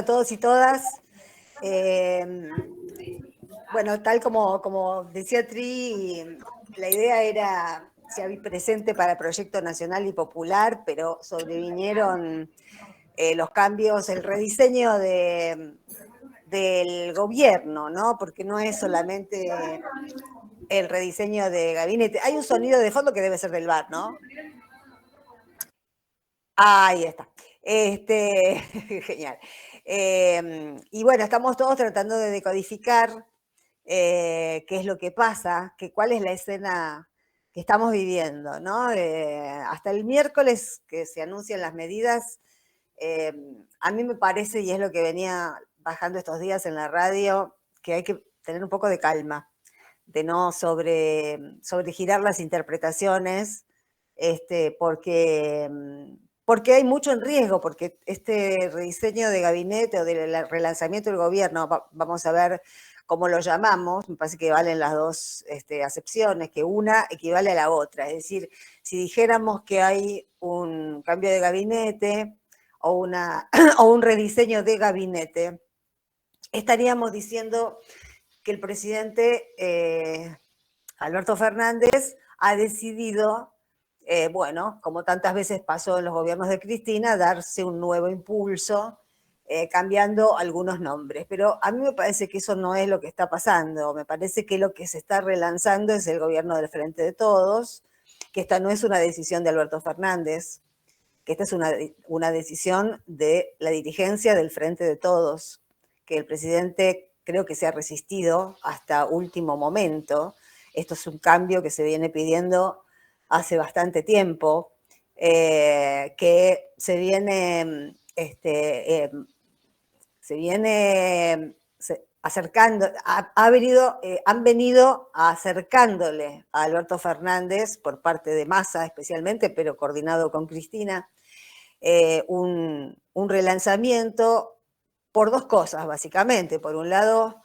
A todos y todas. Bueno, tal como decía Tri, la idea era ser presente para el Proyecto Nacional y Popular, pero sobrevinieron los cambios, el rediseño del gobierno, ¿no? Porque no es solamente el rediseño de gabinete. Hay un sonido de fondo que debe ser del bar, ¿no? Ahí está. Genial. Y bueno, estamos todos tratando de decodificar qué es lo que pasa, cuál es la escena que estamos viviendo, ¿no? Hasta el miércoles que se anuncian las medidas, a mí me parece, y es lo que venía bajando estos días en la radio, que hay que tener un poco de calma, de no sobregirar las interpretaciones, porque hay mucho en riesgo, porque este rediseño de gabinete o del relanzamiento del gobierno, vamos a ver cómo lo llamamos, me parece que valen las dos acepciones, que una equivale a la otra. Es decir, si dijéramos que hay un cambio de gabinete o, o un rediseño de gabinete, estaríamos diciendo que el presidente Alberto Fernández ha decidido, bueno, como tantas veces pasó en los gobiernos de Cristina, darse un nuevo impulso, cambiando algunos nombres. Pero a mí me parece que eso no es lo que está pasando. Me parece que lo que se está relanzando es el gobierno del Frente de Todos, que esta no es una decisión de Alberto Fernández, que esta es una decisión de la dirigencia del Frente de Todos, que el presidente creo que se ha resistido hasta último momento. Esto es un cambio que se viene pidiendo hace bastante tiempo, que se viene acercando, han venido acercándole a Alberto Fernández por parte de Massa especialmente, pero coordinado con Cristina, un relanzamiento por dos cosas, básicamente. Por un lado,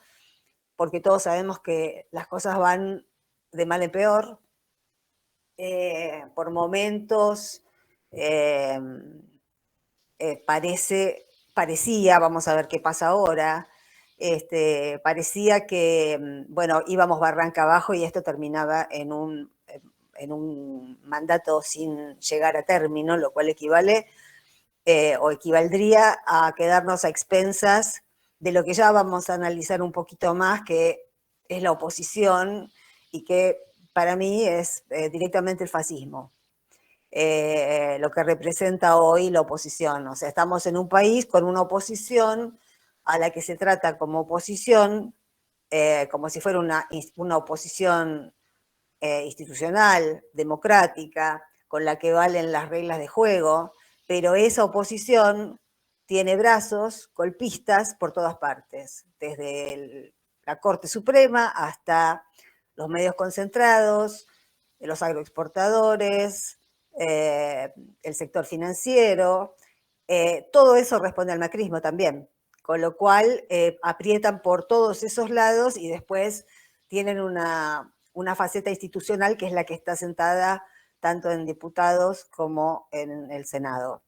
porque todos sabemos que las cosas van de mal en peor, por momentos parecía, vamos a ver qué pasa ahora, parecía que, bueno, íbamos barranca abajo y esto terminaba en un mandato sin llegar a término, lo cual equivale o equivaldría a quedarnos a expensas de lo que ya vamos a analizar un poquito más, que es la oposición y que para mí es directamente el fascismo. Lo que representa hoy la oposición. O sea, estamos en un país con una oposición a la que se trata como oposición, como si fuera una oposición institucional, democrática, con la que valen las reglas de juego, pero esa oposición tiene brazos golpistas por todas partes, desde la Corte Suprema hasta los medios concentrados, los agroexportadores, el sector financiero, todo eso responde al macrismo también, con lo cual aprietan por todos esos lados y después tienen una faceta institucional que es la que está sentada tanto en diputados como en el Senado.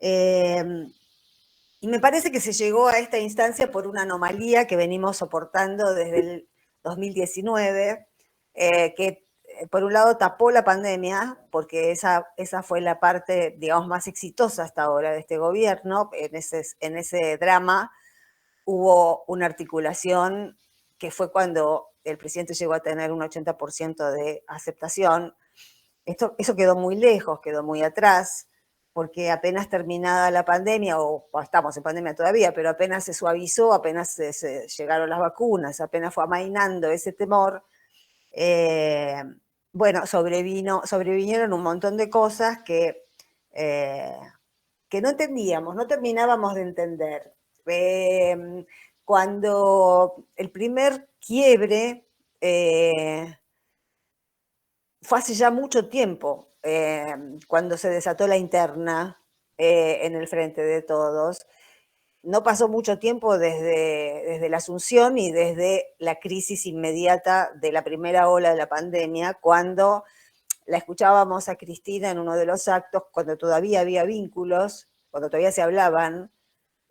Y me parece que se llegó a esta instancia por una anomalía que venimos soportando desde el 2019, que por un lado tapó la pandemia, porque esa fue la parte, digamos, más exitosa hasta ahora de este gobierno. En ese drama hubo una articulación que fue cuando el presidente llegó a tener un 80% de aceptación. Eso quedó muy lejos, quedó muy atrás, porque apenas terminada la pandemia, o estamos en pandemia todavía, pero apenas se suavizó, apenas se llegaron las vacunas, apenas fue amainando ese temor, bueno, sobrevinieron un montón de cosas que no entendíamos, no terminábamos de entender. Cuando el primer quiebre fue hace ya mucho tiempo, cuando se desató la interna en el Frente de Todos. No pasó mucho tiempo desde la asunción y desde la crisis inmediata de la primera ola de la pandemia, cuando la escuchábamos a Cristina en uno de los actos, cuando todavía había vínculos, cuando todavía se hablaban,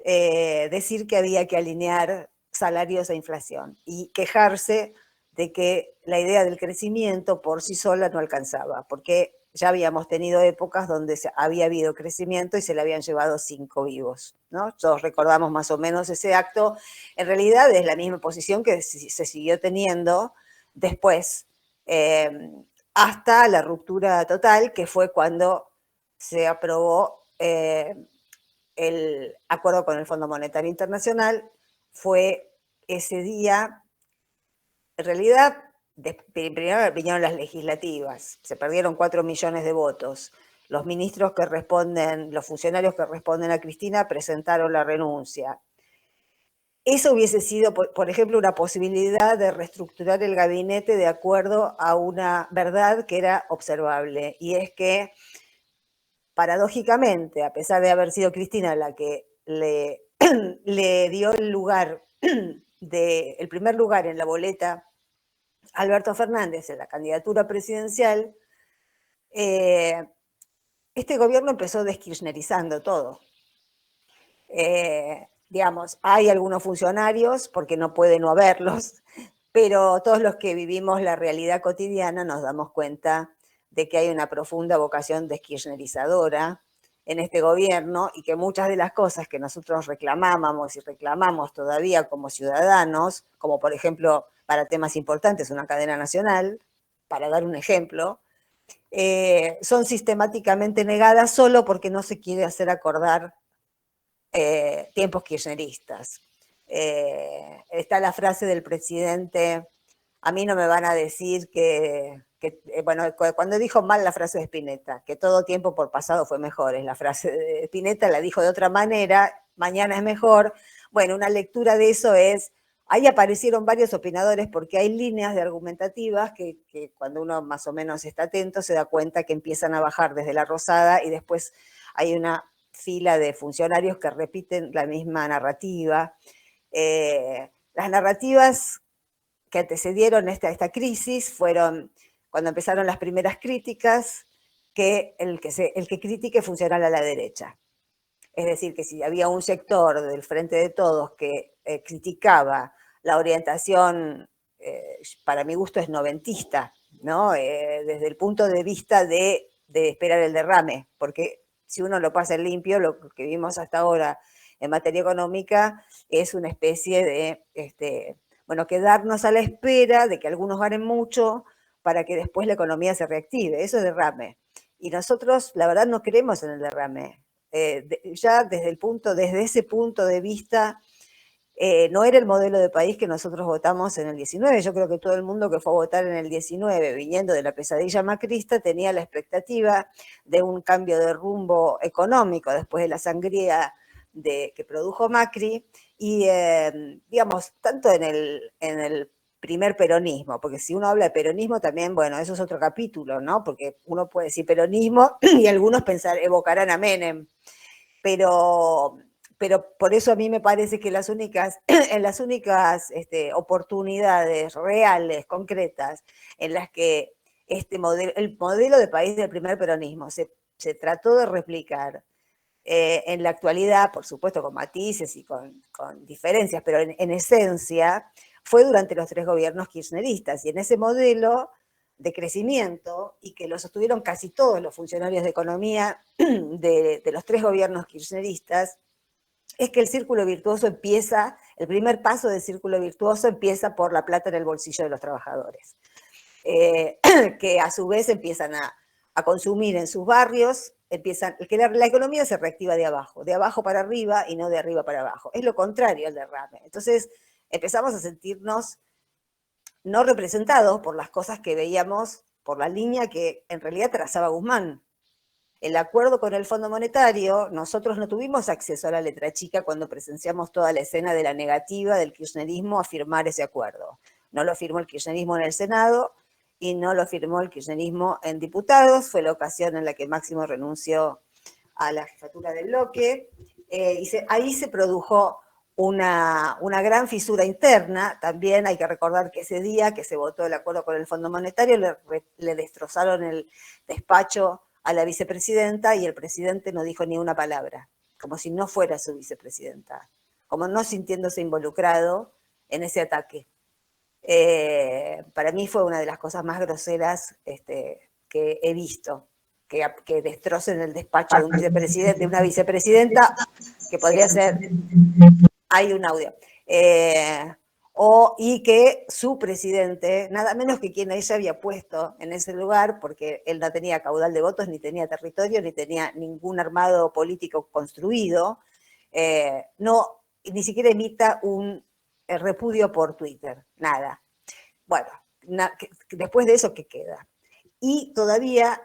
decir que había que alinear salarios a inflación y quejarse de que la idea del crecimiento por sí sola no alcanzaba, porque ya habíamos tenido épocas donde había habido crecimiento y se le habían llevado 5 vivos, ¿no? Todos recordamos más o menos ese acto. En realidad es la misma posición que se siguió teniendo después, hasta la ruptura total, que fue cuando se aprobó el acuerdo con el Fondo Monetario Internacional. Fue ese día, en realidad, primero vinieron las legislativas, se perdieron 4 millones de votos. Los ministros que responden, los funcionarios que responden a Cristina presentaron la renuncia. Eso hubiese sido, por ejemplo, una posibilidad de reestructurar el gabinete de acuerdo a una verdad que era observable, y es que, paradójicamente, a pesar de haber sido Cristina la que le dio el lugar, el primer lugar en la boleta a Alberto Fernández en la candidatura presidencial, este gobierno empezó deskirchnerizando todo. Digamos, hay algunos funcionarios, porque no puede no haberlos, pero todos los que vivimos la realidad cotidiana nos damos cuenta de que hay una profunda vocación deskirchnerizadora en este gobierno, y que muchas de las cosas que nosotros reclamábamos y reclamamos todavía como ciudadanos, como por ejemplo para temas importantes una cadena nacional, para dar un ejemplo, son sistemáticamente negadas solo porque no se quiere hacer acordar tiempos kirchneristas. Está la frase del presidente: a mí no me van a decir bueno, cuando dijo mal la frase de Spinetta, que todo tiempo por pasado fue mejor, es la frase de Spinetta, la dijo de otra manera: mañana es mejor. Bueno, una lectura de eso es, ahí aparecieron varios opinadores, porque hay líneas de argumentativas que cuando uno más o menos está atento se da cuenta que empiezan a bajar desde la rosada, y después hay una fila de funcionarios que repiten la misma narrativa. Las narrativas que antecedieron esta crisis fueron, cuando empezaron las primeras críticas, que el que critique funcionara a la derecha. Es decir, que si había un sector del Frente de Todos que criticaba la orientación, para mi gusto es noventista, ¿no? Desde el punto de vista de esperar el derrame, porque si uno lo pasa en limpio, lo que vimos hasta ahora en materia económica es una especie de, bueno, quedarnos a la espera de que algunos ganen mucho para que después la economía se reactive. Eso es derrame. Y nosotros, la verdad, no creemos en el derrame. Ya desde ese punto de vista, no era el modelo de país que nosotros votamos en el 19. Yo creo que todo el mundo que fue a votar en el 19, viniendo de la pesadilla macrista, tenía la expectativa de un cambio de rumbo económico después de la sangría que produjo Macri, y digamos, tanto en el primer peronismo, porque si uno habla de peronismo también, bueno, eso es otro capítulo, ¿no? Porque uno puede decir peronismo y algunos evocarán a Menem, pero por eso a mí me parece que en las únicas oportunidades reales, concretas, en las que el modelo de país del primer peronismo se trató de replicar, en la actualidad, por supuesto con matices y con diferencias, pero en esencia, fue durante los 3 gobiernos kirchneristas, y en ese modelo de crecimiento, y que lo sostuvieron casi todos los funcionarios de economía de los 3 gobiernos kirchneristas, es que el círculo virtuoso el primer paso del círculo virtuoso empieza por la plata en el bolsillo de los trabajadores, que a su vez empiezan a consumir en sus barrios, que la economía se reactiva de abajo para arriba y no de arriba para abajo. Es lo contrario al derrame. Entonces empezamos a sentirnos no representados por las cosas que veíamos, por la línea que en realidad trazaba Guzmán. El acuerdo con el Fondo Monetario, nosotros no tuvimos acceso a la letra chica cuando presenciamos toda la escena de la negativa del kirchnerismo a firmar ese acuerdo. No lo firmó el kirchnerismo en el Senado y no lo firmó el kirchnerismo en diputados. Fue la ocasión en la que Máximo renunció a la jefatura del bloque. Ahí se produjo una gran fisura interna. También hay que recordar que ese día que se votó el acuerdo con el Fondo Monetario, le destrozaron el despacho a la vicepresidenta y el presidente no dijo ni una palabra. como si no fuera su vicepresidenta, como no sintiéndose involucrado en ese ataque. Para mí fue una de las cosas más groseras que he visto, que destrocen el despacho de un vicepresidente, de una vicepresidenta, que podría ser, hay un audio, y que su presidente, nada menos que quien ella había puesto en ese lugar, porque él no tenía caudal de votos, ni tenía territorio, ni tenía ningún armado político construido, no, ni siquiera emita un repudio por Twitter, nada. Bueno, después de eso, ¿qué queda? Y todavía,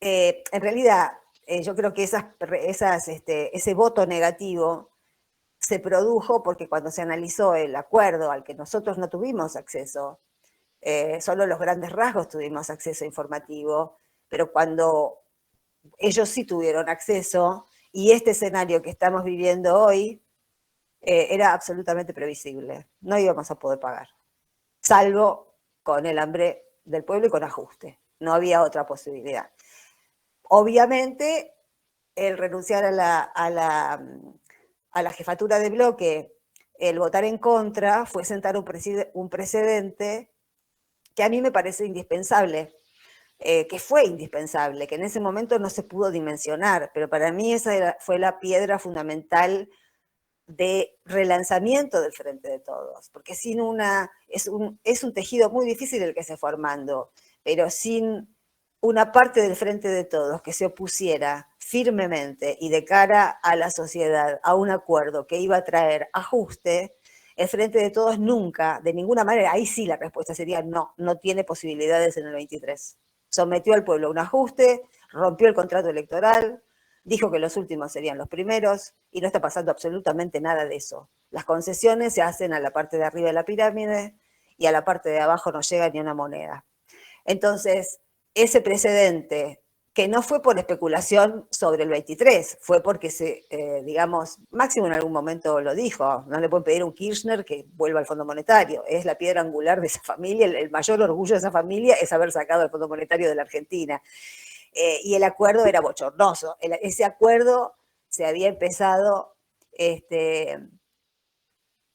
en realidad, yo creo que ese voto negativo se produjo porque cuando se analizó el acuerdo al que nosotros no tuvimos acceso, solo los grandes rasgos tuvimos acceso informativo, pero cuando ellos sí tuvieron acceso, y este escenario que estamos viviendo hoy era absolutamente previsible. No íbamos a poder pagar, salvo con el hambre del pueblo y con ajuste. No había otra posibilidad. Obviamente, el renunciar a la jefatura de bloque, el votar en contra, fue sentar un precedente que a mí me parece indispensable, que fue indispensable, que en ese momento no se pudo dimensionar, pero para mí esa fue la piedra fundamental de relanzamiento del Frente de Todos, porque sin es un tejido muy difícil el que se fue armando, pero sin una parte del Frente de Todos que se opusiera firmemente y de cara a la sociedad a un acuerdo que iba a traer ajuste, el Frente de Todos nunca, de ninguna manera, ahí sí la respuesta sería no, no tiene posibilidades en el 23. Sometió al pueblo a un ajuste, rompió el contrato electoral, dijo que los últimos serían los primeros y no está pasando absolutamente nada de eso. Las concesiones se hacen a la parte de arriba de la pirámide y a la parte de abajo no llega ni una moneda. Entonces, ese precedente, que no fue por especulación sobre el 23, fue porque digamos, Máximo en algún momento lo dijo, no le pueden pedir a un Kirchner que vuelva al Fondo Monetario, es la piedra angular de esa familia, el mayor orgullo de esa familia es haber sacado el Fondo Monetario de la Argentina. Y el acuerdo era bochornoso. Ese acuerdo se había empezado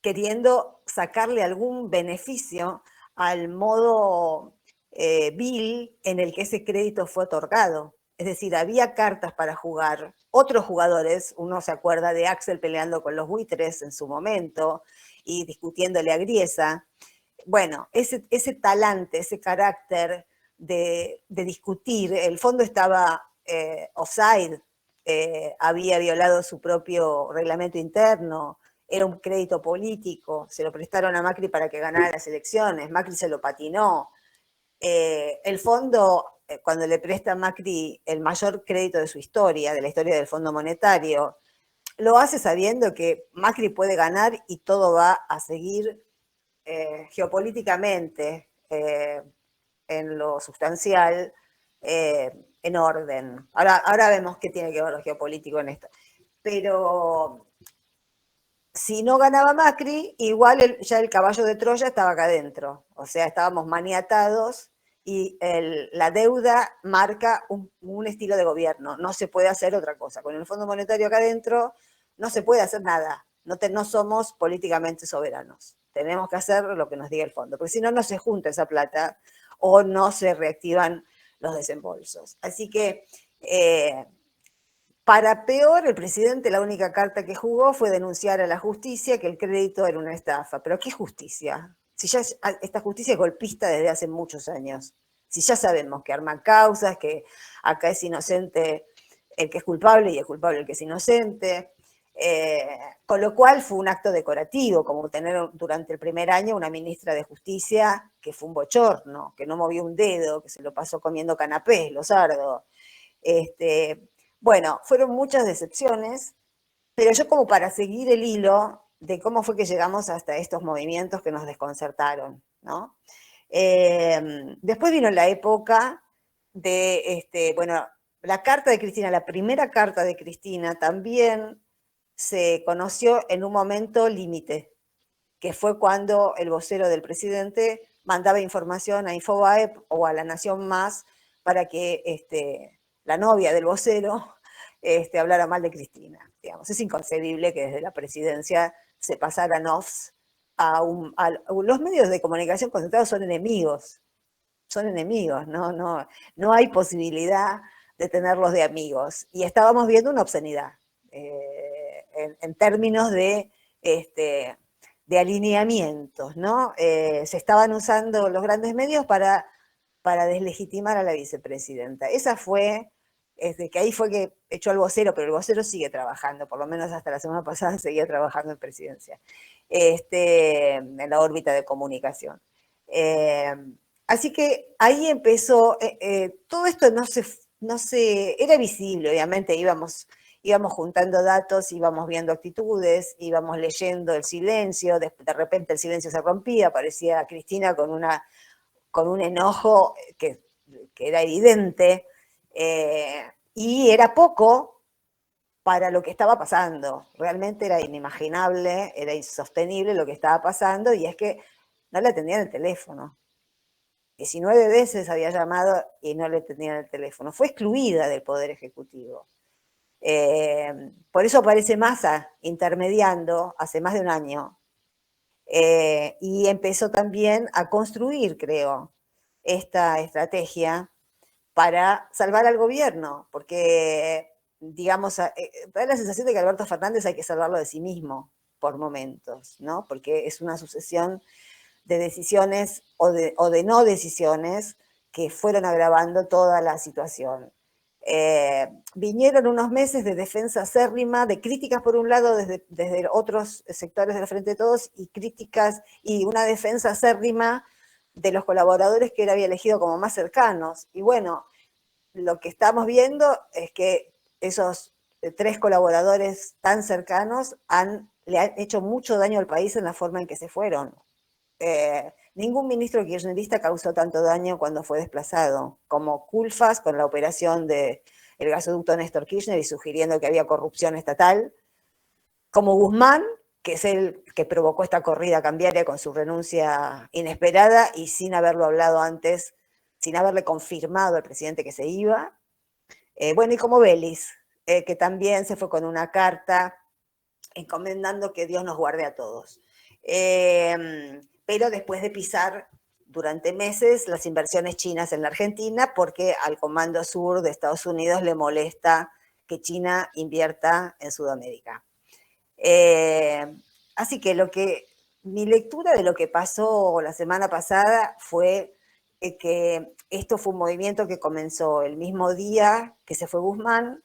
queriendo sacarle algún beneficio al modo vil en el que ese crédito fue otorgado. Es decir, había cartas para jugar. Otros jugadores, uno se acuerda de Axel peleando con los buitres en su momento y discutiéndole a Griesa. Bueno, ese talante, ese carácter de discutir, el fondo estaba offside, había violado su propio reglamento interno, era un crédito político, se lo prestaron a Macri para que ganara las elecciones, Macri se lo patinó. El fondo, cuando le presta a Macri el mayor crédito de su historia, de la historia del Fondo Monetario, lo hace sabiendo que Macri puede ganar y todo va a seguir geopolíticamente, en lo sustancial, en orden. Ahora vemos qué tiene que ver lo geopolítico en esto. Pero si no ganaba Macri, igual ya el caballo de Troya estaba acá adentro. O sea, estábamos maniatados y la deuda marca un estilo de gobierno. No se puede hacer otra cosa. Con el Fondo Monetario acá adentro no se puede hacer nada. No somos políticamente soberanos. Tenemos que hacer lo que nos diga el fondo, porque si no, no se junta esa plata o no se reactivan los desembolsos. Así que, para peor, el presidente la única carta que jugó fue denunciar a la justicia que el crédito era una estafa. ¿Pero qué justicia? Si ya esta justicia es golpista desde hace muchos años. Si ya sabemos que arma causas, que acá es inocente el que es culpable y es culpable el que es inocente. Con lo cual fue un acto decorativo, como tener durante el primer año una ministra de Justicia que fue un bochorno, que no movió un dedo, que se lo pasó comiendo canapés, Losardo. Bueno, fueron muchas decepciones, pero yo como para seguir el hilo de cómo fue que llegamos hasta estos movimientos que nos desconcertaron, ¿no? Después vino la época de, bueno, la carta de Cristina, la primera carta de Cristina también se conoció en un momento límite, que fue cuando el vocero del presidente mandaba información a Infobae o a La Nación Más para que la novia del vocero hablara mal de Cristina. Digamos, es inconcebible que desde la presidencia se pasaran offs los medios de comunicación concentrados son enemigos, no hay posibilidad de tenerlos de amigos. Y estábamos viendo una obscenidad en términos de alineamientos, ¿no? Se estaban usando los grandes medios para deslegitimar a la vicepresidenta. Esa fue, que ahí fue que echó al vocero, pero el vocero sigue trabajando, por lo menos hasta la semana pasada seguía trabajando en presidencia, en la órbita de comunicación. Así que ahí empezó, todo esto era visible, obviamente íbamos juntando datos, íbamos viendo actitudes, íbamos leyendo el silencio, de repente el silencio se rompía, aparecía Cristina con un enojo que era evidente, y era poco para lo que estaba pasando. Realmente era inimaginable, era insostenible lo que estaba pasando, y es que no le atendían el teléfono. 19 veces había llamado y no le atendían el teléfono. Fue excluida del Poder Ejecutivo. Por eso aparece Massa intermediando hace más de un año. Y empezó también a construir, creo, esta estrategia para salvar al gobierno, porque, digamos, da la sensación de que Alberto Fernández hay que salvarlo de sí mismo por momentos, ¿no? Porque es una sucesión de decisiones o de no decisiones que fueron agravando toda la situación. Vinieron unos meses de defensa acérrima, de críticas por un lado desde otros sectores del Frente de Todos, y críticas y una defensa acérrima de los colaboradores que él había elegido como más cercanos. Y bueno, lo que estamos viendo es que esos 3 colaboradores tan cercanos le han hecho mucho daño al país en la forma en que se fueron. Ningún ministro kirchnerista causó tanto daño cuando fue desplazado, como Culfas con la operación del gasoducto Néstor Kirchner y sugiriendo que había corrupción estatal, como Guzmán, que es el que provocó esta corrida cambiaria con su renuncia inesperada y sin haberlo hablado antes, sin haberle confirmado al presidente que se iba. Bueno, y como Vélez, que también se fue con una carta encomendando que Dios nos guarde a todos. Pero después de pisar durante meses las inversiones chinas en la Argentina, porque al Comando Sur de Estados Unidos le molesta que China invierta en Sudamérica. Así que mi lectura de lo que pasó la semana pasada fue que esto fue un movimiento que comenzó el mismo día que se fue Guzmán.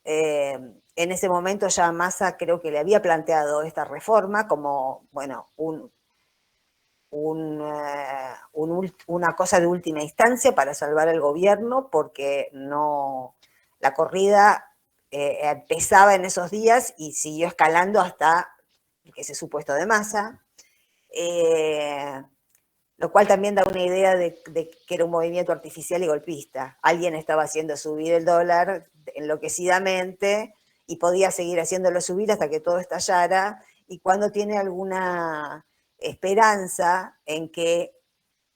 En ese momento ya Massa creo que le había planteado esta reforma como, bueno, una cosa de última instancia para salvar el gobierno, porque la corrida empezaba en esos días y siguió escalando hasta ese supuesto de Massa, lo cual también da una idea de que era un movimiento artificial y golpista. Alguien estaba haciendo subir el dólar enloquecidamente y podía seguir haciéndolo subir hasta que todo estallara, y cuando tiene alguna esperanza en que,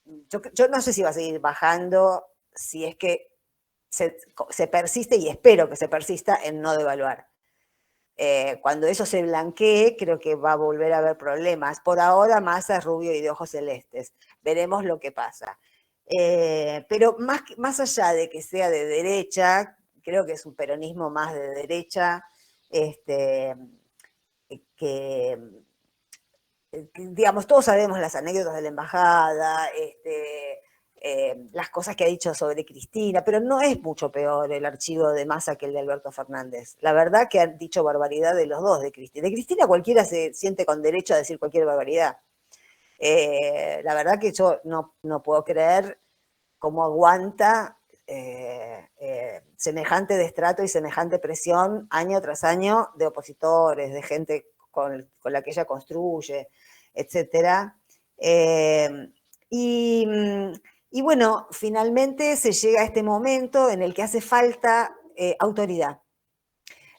yo no sé si va a seguir bajando, si es que se persiste, y espero que se persista en no devaluar. Cuando eso se blanquee, creo que va a volver a haber problemas. Por ahora, Massa es rubio y de ojos celestes. Veremos lo que pasa. Pero más allá de que sea de derecha, creo que es un peronismo más de derecha, que digamos, todos sabemos las anécdotas de la embajada, las cosas que ha dicho sobre Cristina, pero no es mucho peor el archivo de Massa que el de Alberto Fernández. La verdad que han dicho barbaridad de los dos de Cristina. De Cristina cualquiera se siente con derecho a decir cualquier barbaridad. La verdad que yo no puedo creer cómo aguanta semejante destrato y semejante presión año tras año de opositores, de gente con la que ella construye, etc. Y bueno, finalmente se llega a este momento en el que hace falta autoridad.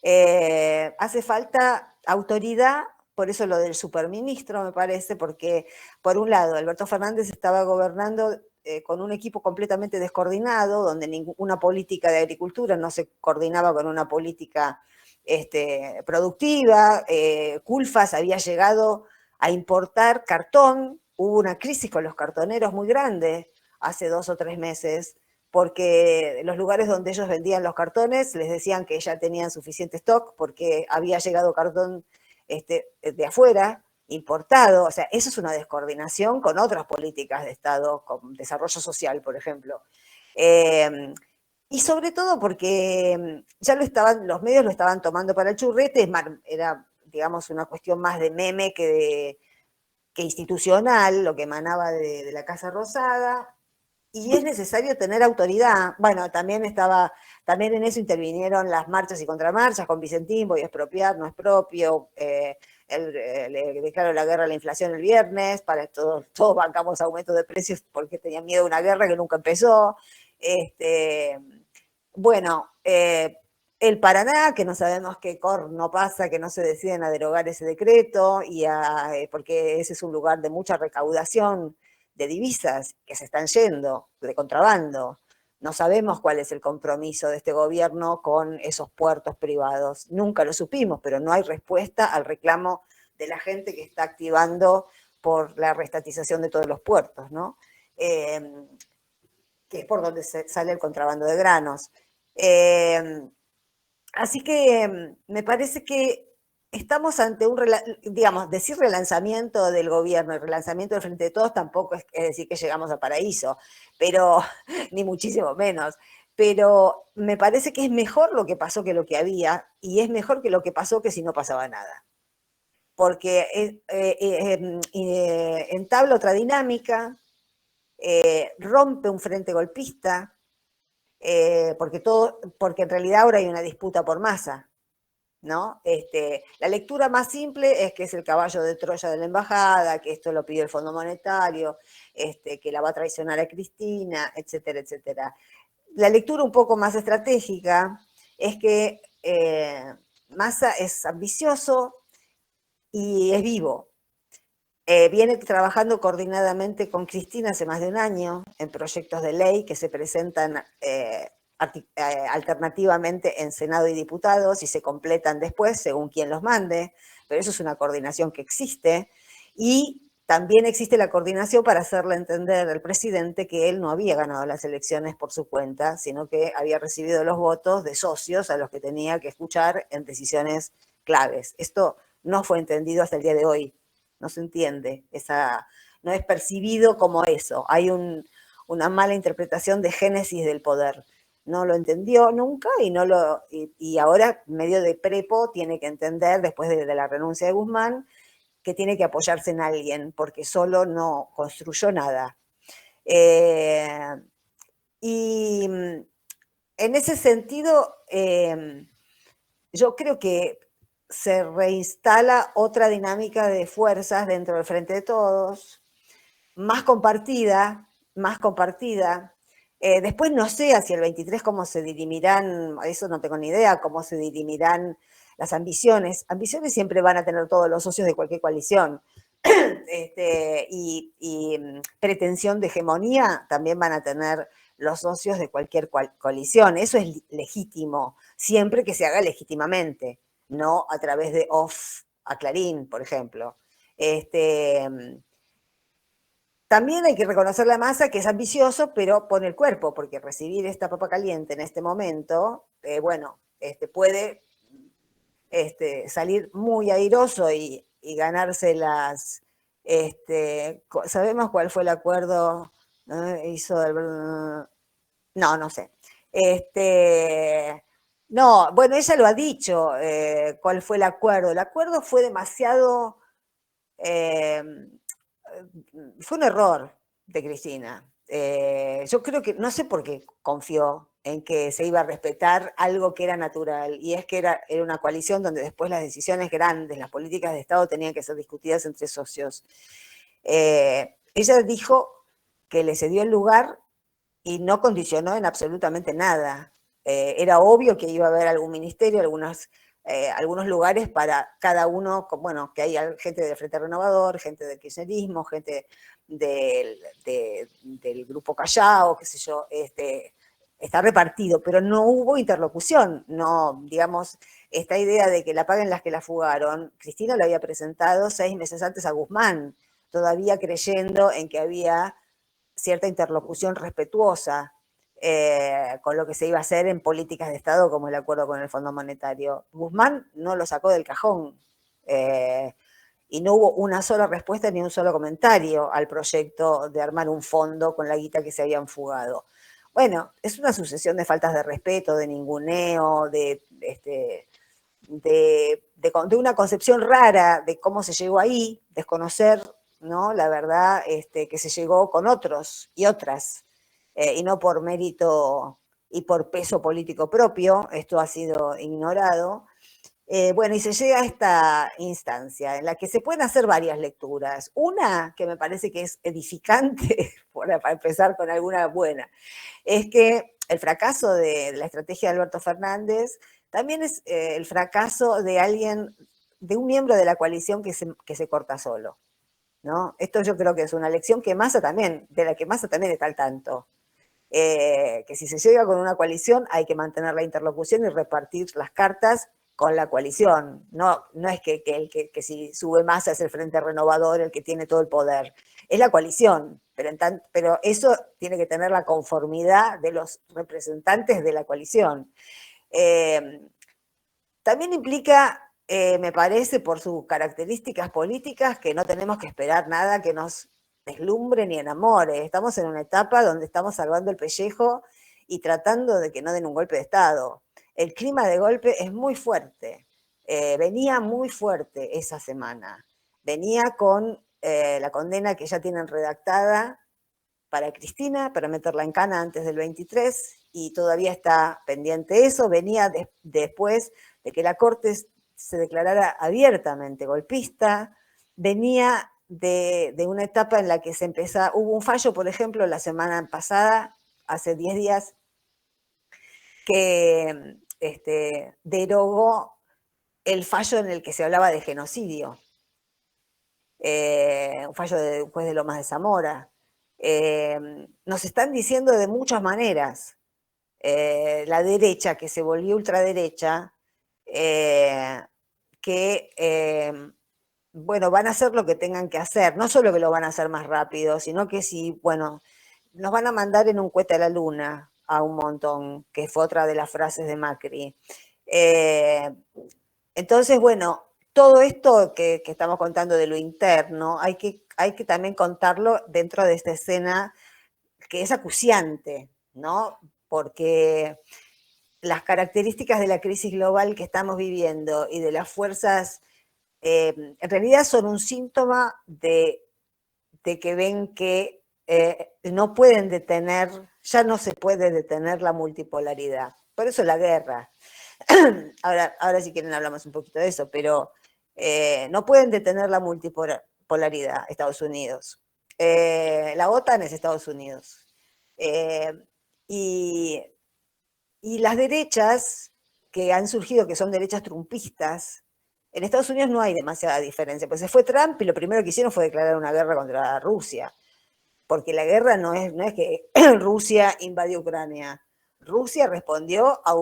Hace falta autoridad, por eso lo del superministro me parece, porque por un lado Alberto Fernández estaba gobernando con un equipo completamente descoordinado, donde ninguna política de agricultura no se coordinaba con una política productiva. Culfas había llegado a importar cartón, hubo una crisis con los cartoneros muy grande hace 2 o 3 meses, porque los lugares donde ellos vendían los cartones les decían que ya tenían suficiente stock porque había llegado cartón de afuera, importado. O sea, eso es una descoordinación con otras políticas de Estado, con desarrollo social, por ejemplo. Y sobre todo porque ya los medios lo estaban tomando para el churrete, era, digamos, una cuestión más de meme que institucional, lo que emanaba de la Casa Rosada, y es necesario tener autoridad. Bueno, también en eso intervinieron las marchas y contramarchas con Vicentín, voy a expropiar, no es propio, le declaró la guerra a la inflación el viernes, para todos bancamos aumento de precios porque tenían miedo de una guerra que nunca empezó. Bueno, el Paraná, que no sabemos qué no pasa, que no se deciden a derogar ese decreto, porque ese es un lugar de mucha recaudación de divisas que se están yendo, de contrabando. No sabemos cuál es el compromiso de este gobierno con esos puertos privados. Nunca lo supimos, pero no hay respuesta al reclamo de la gente que está activando por la reestatización de todos los puertos, ¿no? Que es por donde sale el contrabando de granos. Así que me parece que estamos ante digamos, decir relanzamiento del gobierno y relanzamiento del Frente de Todos tampoco es decir que llegamos al paraíso, pero ni muchísimo menos. Pero me parece que es mejor lo que pasó que lo que había, y es mejor que lo que pasó que si no pasaba nada. Porque entabla otra dinámica, rompe un frente golpista, porque en realidad ahora hay una disputa por masa, ¿no? La lectura más simple es que es el caballo de Troya de la embajada, que esto lo pidió el Fondo Monetario, que la va a traicionar a Cristina, etcétera, etcétera. La lectura un poco más estratégica es que Massa es ambicioso y es vivo. Viene trabajando coordinadamente con Cristina hace más de un año en proyectos de ley que se presentan alternativamente en Senado y Diputados y se completan después según quien los mande, pero eso es una coordinación que existe. Y también existe la coordinación para hacerle entender al presidente que él no había ganado las elecciones por su cuenta, sino que había recibido los votos de socios a los que tenía que escuchar en decisiones claves. Esto no fue entendido hasta el día de hoy. No se entiende, no es percibido como eso. Hay una mala interpretación de génesis del poder. No lo entendió nunca y ahora, medio de prepo, tiene que entender, después de la renuncia de Guzmán, que tiene que apoyarse en alguien, porque solo no construyó nada. Y en ese sentido, yo creo que se reinstala otra dinámica de fuerzas dentro del Frente de Todos, más compartida, más compartida. Después no sé hacia el 23 cómo se dirimirán, eso no tengo ni idea, cómo se dirimirán las ambiciones. Ambiciones siempre van a tener todos los socios de cualquier coalición. Y pretensión de hegemonía también van a tener los socios de cualquier coalición. Eso es legítimo, siempre que se haga legítimamente, no a través de off a Clarín, por ejemplo. También hay que reconocer la Massa, que es ambicioso, pero pone el cuerpo, porque recibir esta papa caliente en este momento, puede salir muy airoso y ganarse las... ¿Sabemos cuál fue el acuerdo? No sé. No, bueno, ella lo ha dicho, cuál fue el acuerdo. El acuerdo fue demasiado... fue un error de Cristina. Yo creo que, no sé por qué confió en que se iba a respetar algo que era natural, y es que era una coalición donde después las decisiones grandes, las políticas de Estado tenían que ser discutidas entre socios. Ella dijo que le cedió el lugar y no condicionó en absolutamente nada. Era obvio que iba a haber algún ministerio, algunas algunos lugares para cada uno, bueno, que hay gente del Frente Renovador, gente del kirchnerismo, gente del Grupo Callao, qué sé yo, está repartido, pero no hubo interlocución, no, digamos, esta idea de que la paguen las que la fugaron, Cristina lo había presentado 6 meses antes a Guzmán, todavía creyendo en que había cierta interlocución respetuosa con lo que se iba a hacer en políticas de Estado, como el acuerdo con el Fondo Monetario. Guzmán no lo sacó del cajón y no hubo una sola respuesta ni un solo comentario al proyecto de armar un fondo con la guita que se habían fugado. Bueno, es una sucesión de faltas de respeto, de ninguneo, de una concepción rara de cómo se llegó ahí, desconocer, ¿no? La verdad que se llegó con otros y otras, y no por mérito y por peso político propio, esto ha sido ignorado. Bueno, y se llega a esta instancia en la que se pueden hacer varias lecturas. Una que me parece que es edificante, para empezar con alguna buena, es que el fracaso de la estrategia de Alberto Fernández también es el fracaso de alguien, de un miembro de la coalición que se corta solo, ¿no? Esto yo creo que es una lección que Massa también, de la que Massa también está al tanto. Que si se llega con una coalición hay que mantener la interlocución y repartir las cartas con la coalición. No, no es que si sube Massa es el Frente Renovador el que tiene todo el poder. Es la coalición, pero eso tiene que tener la conformidad de los representantes de la coalición. También implica, me parece, por sus características políticas, que no tenemos que esperar nada que nos deslumbre ni enamore. Estamos en una etapa donde estamos salvando el pellejo y tratando de que no den un golpe de Estado. El clima de golpe es muy fuerte. Venía muy fuerte esa semana. Venía con la condena que ya tienen redactada para Cristina, para meterla en cana antes del 23, y todavía está pendiente eso. Venía después de que la Corte se declarara abiertamente golpista, venía de una etapa en la que hubo un fallo, por ejemplo, la semana pasada, hace 10 días, que derogó el fallo en el que se hablaba de genocidio, un fallo de un juez de Lomas de Zamora. Nos están diciendo de muchas maneras, la derecha, que se volvió ultraderecha, que bueno, van a hacer lo que tengan que hacer, no solo que lo van a hacer más rápido, sino que si, bueno, nos van a mandar en un cohete a la luna a un montón, que fue otra de las frases de Macri. Entonces, bueno, todo esto que estamos contando de lo interno, hay que también contarlo dentro de esta escena que es acuciante, ¿no? Porque las características de la crisis global que estamos viviendo y de las fuerzas, en realidad son un síntoma de que ven que no pueden detener, ya no se puede detener la multipolaridad. Por eso la guerra. Ahora si quieren hablamos un poquito de eso, pero no pueden detener la multipolaridad Estados Unidos. La OTAN es Estados Unidos. Y, y las derechas que han surgido, que son derechas trumpistas, en Estados Unidos no hay demasiada diferencia, pues se fue Trump y lo primero que hicieron fue declarar una guerra contra Rusia, porque la guerra no es que Rusia invadió Ucrania. Rusia respondió a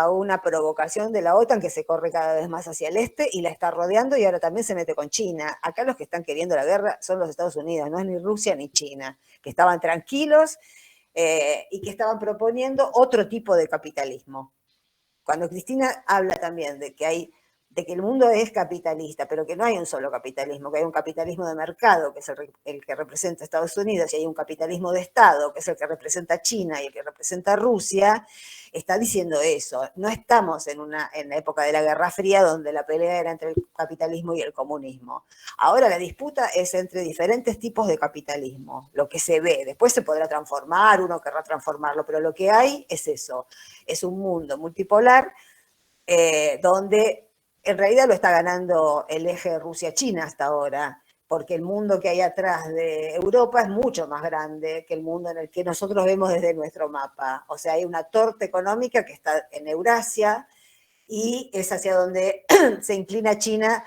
una provocación de la OTAN que se corre cada vez más hacia el este y la está rodeando y ahora también se mete con China. Acá los que están queriendo la guerra son los Estados Unidos, no es ni Rusia ni China, que estaban tranquilos y que estaban proponiendo otro tipo de capitalismo. Cuando Cristina habla también de que el mundo es capitalista, pero que no hay un solo capitalismo, que hay un capitalismo de mercado, que es el que representa a Estados Unidos, y hay un capitalismo de Estado, que es el que representa a China y el que representa a Rusia, está diciendo eso. No estamos en la época de la Guerra Fría, donde la pelea era entre el capitalismo y el comunismo. Ahora la disputa es entre diferentes tipos de capitalismo, lo que se ve. Después se podrá transformar, uno querrá transformarlo, pero lo que hay es eso. Es un mundo multipolar donde en realidad lo está ganando el eje Rusia-China hasta ahora, porque el mundo que hay atrás de Europa es mucho más grande que el mundo en el que nosotros vemos desde nuestro mapa. O sea, hay una torta económica que está en Eurasia, y es hacia donde se inclina China,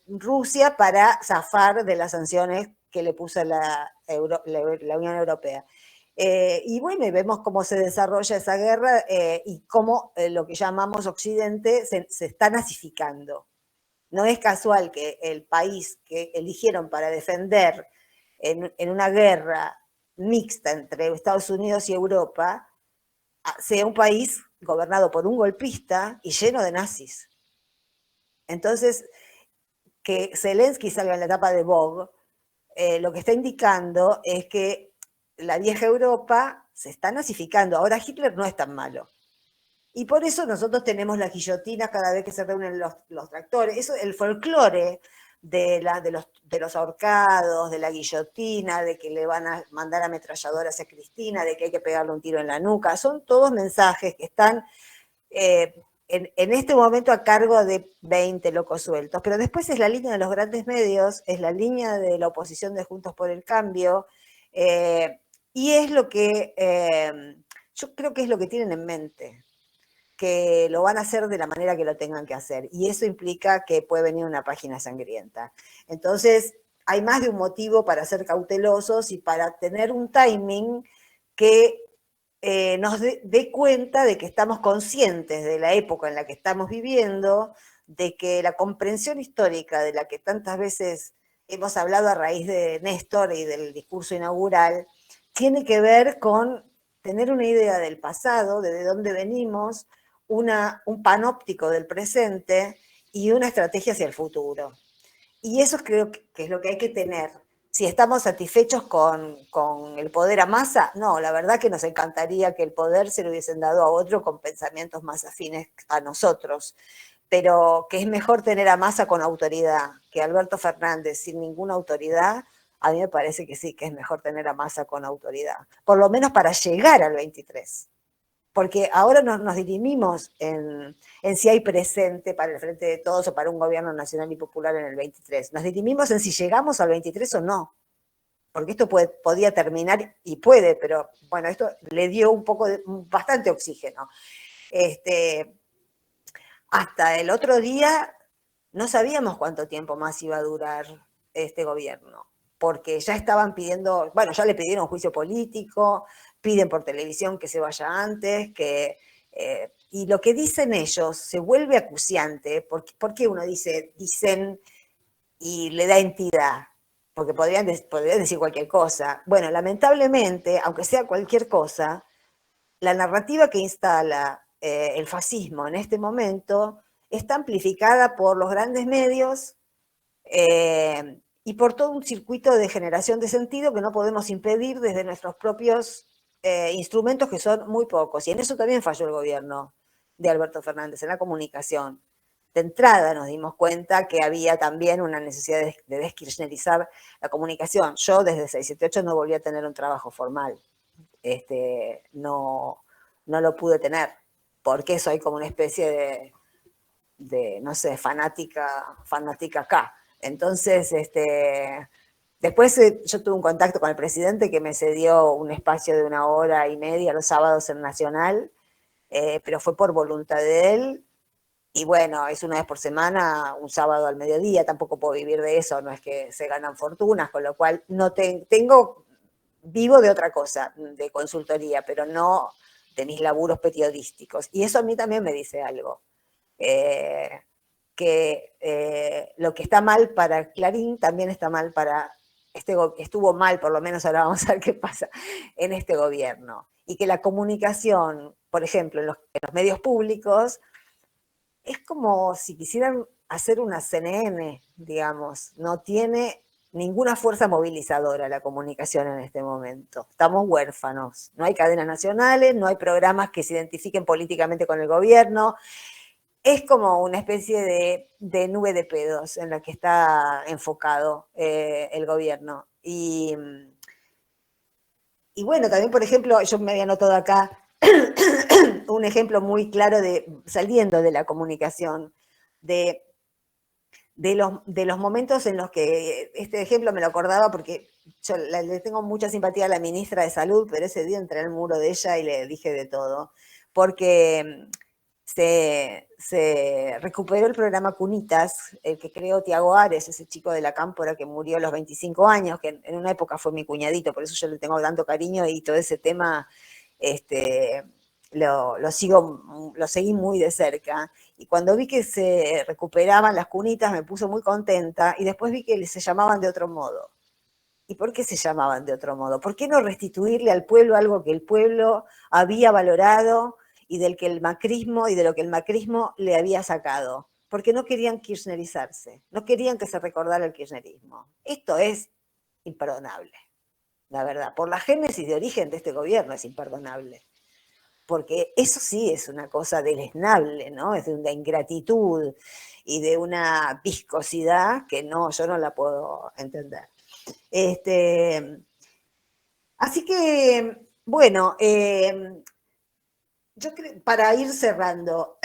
Rusia, para zafar de las sanciones que le puso la Unión Europea. Y bueno, y vemos cómo se desarrolla esa guerra y cómo lo que llamamos Occidente se está nazificando. No es casual que el país que eligieron para defender en una guerra mixta entre Estados Unidos y Europa sea un país gobernado por un golpista y lleno de nazis. Entonces, que Zelensky salga en la etapa de Vogue, lo que está indicando es que la vieja Europa se está nazificando. Ahora Hitler no es tan malo. Y por eso nosotros tenemos las guillotinas cada vez que se reúnen los tractores. Eso, el folclore de los ahorcados, de la guillotina, de que le van a mandar ametralladoras a Cristina, de que hay que pegarle un tiro en la nuca, son todos mensajes que están en este momento a cargo de 20 locos sueltos. Pero después es la línea de los grandes medios, es la línea de la oposición de Juntos por el Cambio, y es lo que yo creo que es lo que tienen en mente, que lo van a hacer de la manera que lo tengan que hacer. Y eso implica que puede venir una página sangrienta. Entonces, hay más de un motivo para ser cautelosos y para tener un timing que nos dé cuenta de que estamos conscientes de la época en la que estamos viviendo, de que la comprensión histórica de la que tantas veces hemos hablado a raíz de Néstor y del discurso inaugural, tiene que ver con tener una idea del pasado, de dónde venimos, un panóptico del presente y una estrategia hacia el futuro. Y eso creo que es lo que hay que tener. Si estamos satisfechos con el poder a Massa, no, la verdad que nos encantaría que el poder se lo hubiesen dado a otro con pensamientos más afines a nosotros, pero que es mejor tener a Massa con autoridad que Alberto Fernández sin ninguna autoridad. A mí me parece que sí, que es mejor tener a Massa con autoridad, por lo menos para llegar al 23. Porque ahora nos dirimimos en si hay presente para el Frente de Todos o para un gobierno nacional y popular en el 23. Nos dirimimos en si llegamos al 23 o no. Porque esto podía terminar, y puede, pero bueno, esto le dio bastante oxígeno. Hasta el otro día no sabíamos cuánto tiempo más iba a durar este gobierno, porque ya estaban pidiendo, bueno, ya le pidieron juicio político, piden por televisión que se vaya antes, y lo que dicen ellos se vuelve acuciante, porque uno dicen y le da entidad, porque podrían decir cualquier cosa. Bueno, lamentablemente, aunque sea cualquier cosa, la narrativa que instala el fascismo en este momento está amplificada por los grandes medios y por todo un circuito de generación de sentido que no podemos impedir desde nuestros propios instrumentos, que son muy pocos. Y en eso también falló el gobierno de Alberto Fernández, en la comunicación. De entrada nos dimos cuenta que había también una necesidad de deskirchnerizar la comunicación. Yo desde 678 no volví a tener un trabajo formal. No lo pude tener, porque soy como una especie no sé, fanática acá. Entonces, después yo tuve un contacto con el presidente que me cedió un espacio de 1 hora y media los sábados en Nacional, pero fue por voluntad de él. Y bueno, es una vez por semana, un sábado al mediodía, tampoco puedo vivir de eso, no es que se ganan fortunas, con lo cual no vivo de otra cosa, de consultoría, pero no de mis laburos periodísticos. Y eso a mí también me dice algo. Lo que está mal para Clarín también está mal para estuvo mal, por lo menos ahora vamos a ver qué pasa en este gobierno. Y que la comunicación, por ejemplo, en los medios públicos, es como si quisieran hacer una CNN, digamos, no tiene ninguna fuerza movilizadora la comunicación en este momento. Estamos huérfanos, no hay cadenas nacionales, no hay programas que se identifiquen políticamente con el gobierno. Es como una especie de nube de pedos en la que está enfocado el gobierno. Y bueno, también, por ejemplo, yo me había anotado acá un ejemplo muy claro saliendo de la comunicación, de los momentos en los que, este ejemplo me lo acordaba porque yo le tengo mucha simpatía a la ministra de Salud, pero ese día entré al muro de ella y le dije de todo, porque se recuperó el programa Cunitas, el que creó Tiago Ares, ese chico de la Cámpora que murió a los 25 años, que en una época fue mi cuñadito, por eso yo le tengo tanto cariño y todo ese tema lo seguí muy de cerca. Y cuando vi que se recuperaban las cunitas me puso muy contenta y después vi que se llamaban de otro modo. ¿Y por qué se llamaban de otro modo? ¿Por qué no restituirle al pueblo algo que el pueblo había valorado y del que el macrismo y de lo que el macrismo le había sacado? Porque no querían kirchnerizarse, no querían que se recordara el kirchnerismo. Esto es imperdonable, la verdad. Por la génesis de origen de este gobierno es imperdonable. Porque eso sí es una cosa deleznable, ¿no? Es de una ingratitud y de una viscosidad que no, yo no la puedo entender. Así que, bueno, yo creo, para ir cerrando,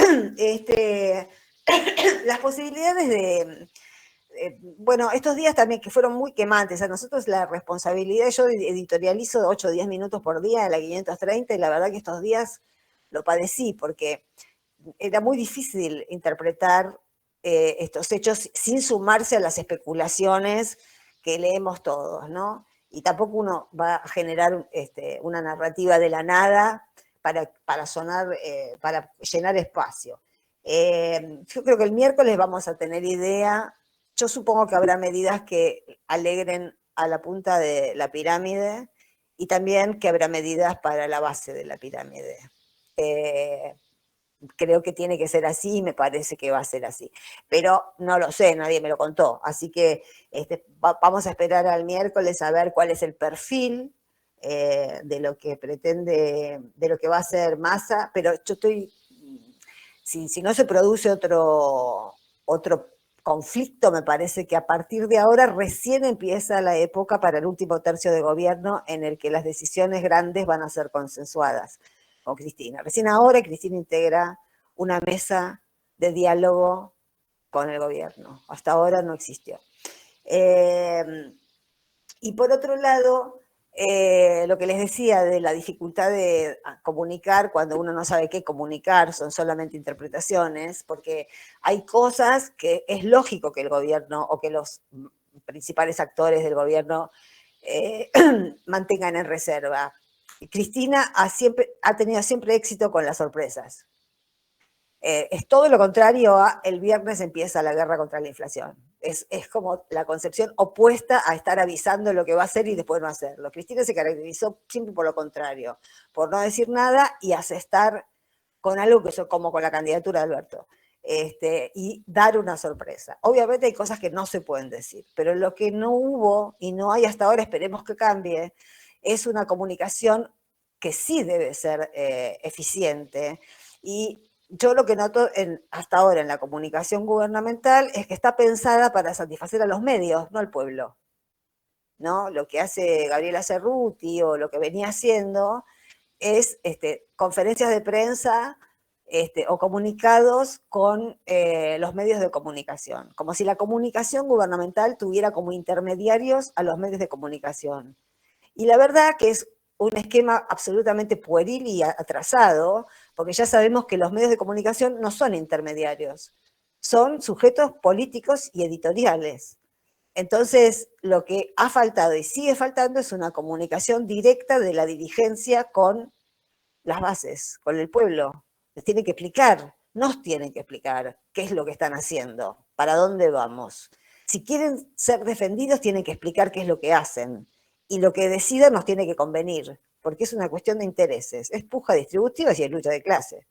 las posibilidades bueno, estos días también que fueron muy quemantes, a nosotros la responsabilidad, yo editorializo 8 o 10 minutos por día en la 530 y la verdad que estos días lo padecí porque era muy difícil interpretar estos hechos sin sumarse a las especulaciones que leemos todos, ¿no? Y tampoco uno va a generar una narrativa de la nada para sonar, para llenar espacio. Yo creo que el miércoles vamos a tener idea. Yo supongo que habrá medidas que alegren a la punta de la pirámide y también que habrá medidas para la base de la pirámide. Creo que tiene que ser así y me parece que va a ser así. Pero no lo sé, nadie me lo contó. Así que vamos a esperar al miércoles a ver cuál es el perfil de lo que pretende, de lo que va a hacer Massa, pero yo estoy, si no se produce otro conflicto, me parece que a partir de ahora recién empieza la época para el último tercio de gobierno en el que las decisiones grandes van a ser consensuadas con Cristina. Recién ahora Cristina integra una mesa de diálogo con el gobierno. Hasta ahora no existió. Y por otro lado, lo que les decía de la dificultad de comunicar cuando uno no sabe qué comunicar, son solamente interpretaciones, porque hay cosas que es lógico que el gobierno o que los principales actores del gobierno mantengan en reserva. Cristina ha tenido siempre éxito con las sorpresas. Es todo lo contrario a el viernes empieza la guerra contra la inflación. Es como la concepción opuesta a estar avisando lo que va a hacer y después no hacerlo. Cristina se caracterizó siempre por lo contrario, por no decir nada y asestar con algo que es como con la candidatura de Alberto. Y dar una sorpresa. Obviamente hay cosas que no se pueden decir, pero lo que no hubo y no hay hasta ahora, esperemos que cambie, es una comunicación que sí debe ser eficiente. Y yo lo que noto hasta ahora en la comunicación gubernamental es que está pensada para satisfacer a los medios, no al pueblo. ¿No? Lo que hace Gabriela Cerruti o lo que venía haciendo es conferencias de prensa o comunicados con los medios de comunicación, como si la comunicación gubernamental tuviera como intermediarios a los medios de comunicación. Y la verdad que es un esquema absolutamente pueril y atrasado, porque ya sabemos que los medios de comunicación no son intermediarios, son sujetos políticos y editoriales. Entonces, lo que ha faltado y sigue faltando es una comunicación directa de la dirigencia con las bases, con el pueblo. Les tienen que explicar, nos tienen que explicar qué es lo que están haciendo, para dónde vamos. Si quieren ser defendidos, tienen que explicar qué es lo que hacen. Y lo que decidan nos tiene que convenir, porque es una cuestión de intereses. Es puja distributiva y es lucha de clase.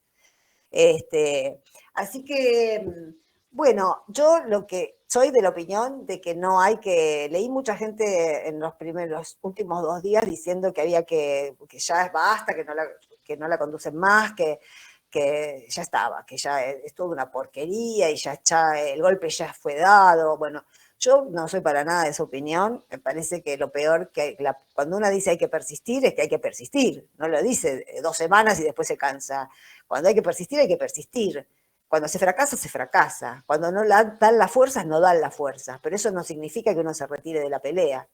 Así que, bueno, yo lo que soy de la opinión de que no hay que, leí mucha gente en los últimos 2 días diciendo que había que ya basta, que no la conducen más, que ya estaba, que ya es toda una porquería y ya el golpe ya fue dado. Bueno, yo no soy para nada de esa opinión. Me parece que lo peor cuando una dice hay que persistir, es que hay que persistir. No lo dice 2 semanas y después se cansa. Cuando hay que persistir, hay que persistir. Cuando se fracasa, se fracasa. Cuando no dan las fuerzas, no dan las fuerzas. Pero eso no significa que uno se retire de la pelea.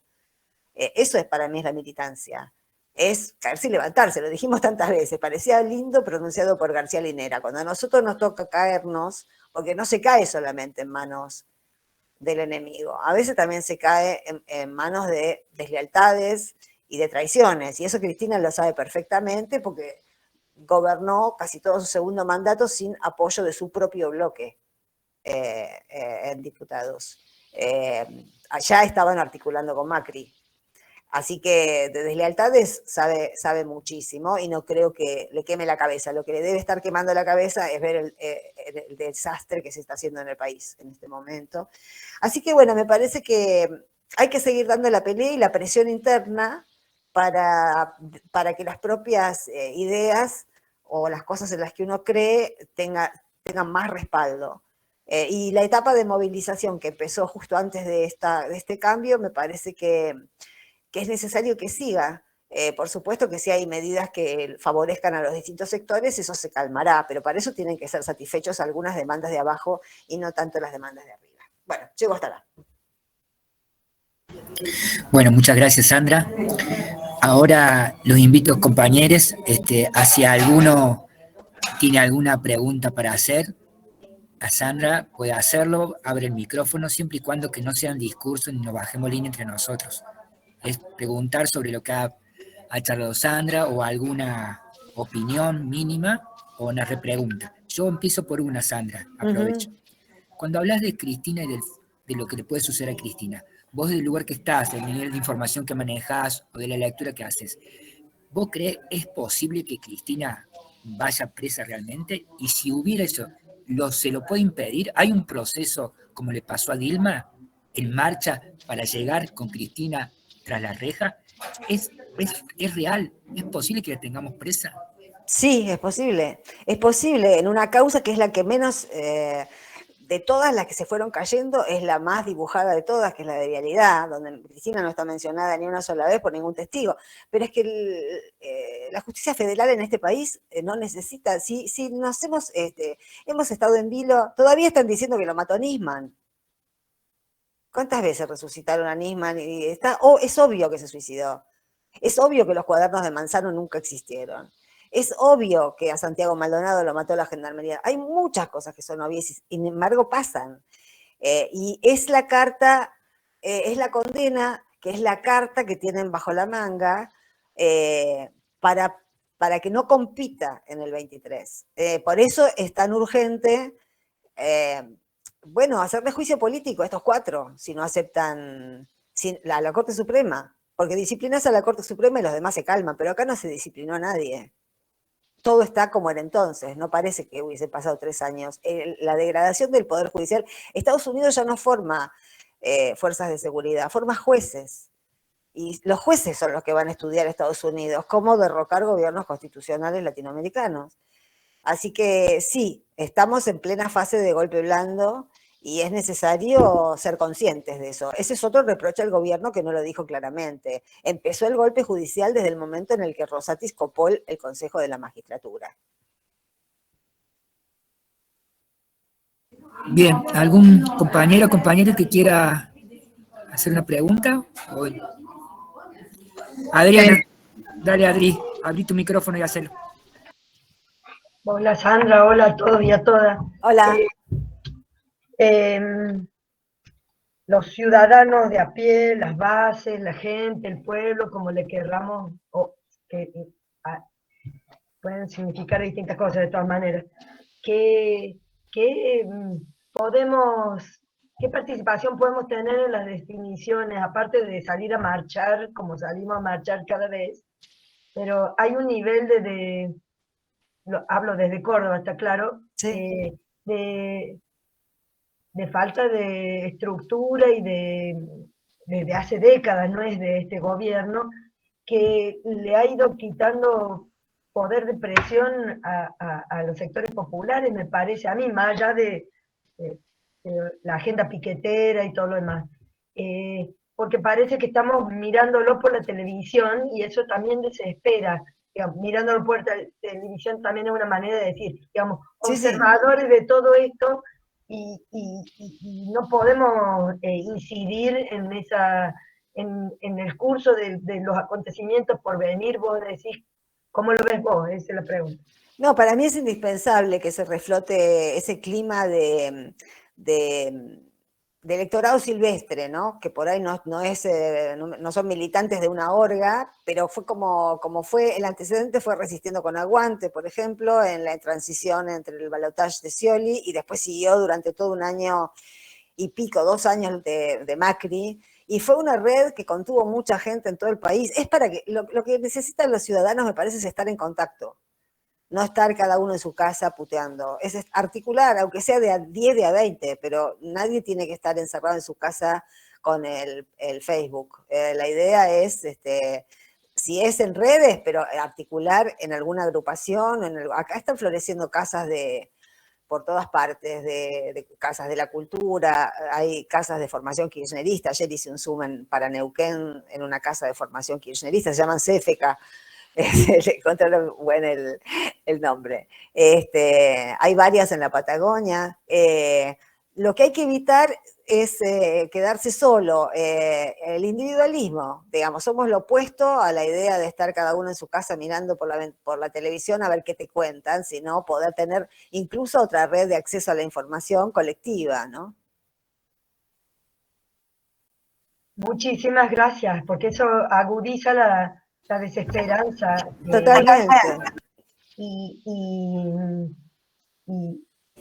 Eso es para mí es la militancia. es caerse y levantarse, lo dijimos tantas veces, parecía lindo pronunciado por García Linera. Cuando a nosotros nos toca caernos, porque no se cae solamente en manos del enemigo, a veces también se cae en manos de deslealtades y de traiciones, y eso Cristina lo sabe perfectamente porque gobernó casi todo su segundo mandato sin apoyo de su propio bloque en diputados. Allá estaban articulando con Macri. Así que de deslealtades sabe muchísimo y no creo que le queme la cabeza. Lo que le debe estar quemando la cabeza es ver el desastre que se está haciendo en el país en este momento. Así que bueno, me parece que hay que seguir dando la pelea y la presión interna para que las propias ideas o las cosas en las que uno cree tengan más respaldo. Y la etapa de movilización que empezó justo antes de este cambio, me parece que es necesario que siga. Por supuesto que si hay medidas que favorezcan a los distintos sectores, eso se calmará, pero para eso tienen que ser satisfechos algunas demandas de abajo y no tanto las demandas de arriba. Bueno, llego hasta acá. Bueno, muchas gracias, Sandra. Ahora los invito, compañeros, a si alguno tiene alguna pregunta para hacer a Sandra, puede hacerlo, abre el micrófono, siempre y cuando que no sean discursos ni nos bajemos línea entre nosotros. Es preguntar sobre lo que ha charlado Sandra o alguna opinión mínima o una repregunta. Yo empiezo por una, Sandra, aprovecho. Cuando hablas de Cristina y de lo que le puede suceder a Cristina, vos del lugar que estás, del nivel de información que manejas o de la lectura que haces, ¿vos crees es posible que Cristina vaya presa realmente? Y si hubiera eso, ¿se lo puede impedir? ¿Hay un proceso, como le pasó a Dilma, en marcha para llegar con Cristina tras la reja? ¿Es real? ¿Es posible que la tengamos presa? Sí, es posible. Es posible en una causa que es la que menos, de todas las que se fueron cayendo, es la más dibujada de todas, que es la de vialidad, donde Cristina no está mencionada ni una sola vez por ningún testigo. Pero es que la justicia federal en este país no necesita, si nos hemos estado en vilo, todavía están diciendo que lo mató Nisman. ¿Cuántas veces resucitaron a Nisman? Es obvio que se suicidó. Es obvio que los cuadernos de Manzano nunca existieron. Es obvio que a Santiago Maldonado lo mató la gendarmería. Hay muchas cosas que son obvias y sin embargo pasan. Y es la carta, es la condena, que es la carta que tienen bajo la manga para que no compita en el 23. Por eso es tan urgente, hacerle juicio político a estos cuatro, si no aceptan la Corte Suprema. Porque disciplinas a la Corte Suprema y los demás se calman, pero acá no se disciplinó a nadie. Todo está como era entonces, no parece que hubiese pasado 3 años. La degradación del Poder Judicial, Estados Unidos ya no forma fuerzas de seguridad, forma jueces. Y los jueces son los que van a estudiar a Estados Unidos cómo derrocar gobiernos constitucionales latinoamericanos. Así que sí, estamos en plena fase de golpe blando y es necesario ser conscientes de eso. Ese es otro reproche al gobierno que no lo dijo claramente. Empezó el golpe judicial desde el momento en el que Rosati copó el Consejo de la Magistratura. Bien, ¿algún compañero o compañera que quiera hacer una pregunta? Adriana, dale, Adri, abrí tu micrófono y hacelo. Hola Sandra, hola a todos y a todas. Hola. Los ciudadanos de a pie, las bases, la gente, el pueblo, como le querramos, pueden significar distintas cosas de todas maneras. ¿Qué participación podemos tener en las definiciones, aparte de salir a marchar, como salimos a marchar cada vez? Pero hay un nivel hablo desde Córdoba, está claro, sí. de falta de estructura y desde hace décadas, no es de este gobierno, que le ha ido quitando poder de presión a los sectores populares, me parece a mí, más allá de la agenda piquetera y todo lo demás. Porque parece que estamos mirándolo por la televisión y eso también desespera. Digamos, mirándolo por la televisión también es una manera de decir, digamos, observadores de todo esto y no podemos incidir en en el curso de los acontecimientos por venir, vos decís, ¿cómo lo ves vos? Esa es la pregunta. No, para mí es indispensable que se reflote ese clima de electorado silvestre, ¿no? Que por ahí no son militantes de una orga, pero fue como fue, el antecedente fue Resistiendo con Aguante, por ejemplo, en la transición entre el balotaje de Scioli, y después siguió durante todo un año y pico, 2 años de Macri, y fue una red que contuvo mucha gente en todo el país. Es para que, lo que necesitan los ciudadanos, me parece, es estar en contacto. No estar cada uno en su casa puteando. Es articular, aunque sea de a 10, de a 20, pero nadie tiene que estar encerrado en su casa con el Facebook. La idea es, si es en redes, pero articular en alguna agrupación. Acá están floreciendo casas por todas partes, de casas de la cultura, hay casas de formación kirchnerista. Ayer hice un Zoom para Neuquén en una casa de formación kirchnerista, se llaman CFK. Le encontraron bueno el nombre. Hay varias en la Patagonia. Lo que hay que evitar es quedarse solo. El individualismo, digamos, somos lo opuesto a la idea de estar cada uno en su casa mirando por la televisión a ver qué te cuentan, sino poder tener incluso otra red de acceso a la información colectiva, ¿no? Muchísimas gracias, porque eso agudiza la desesperanza. Totalmente. Y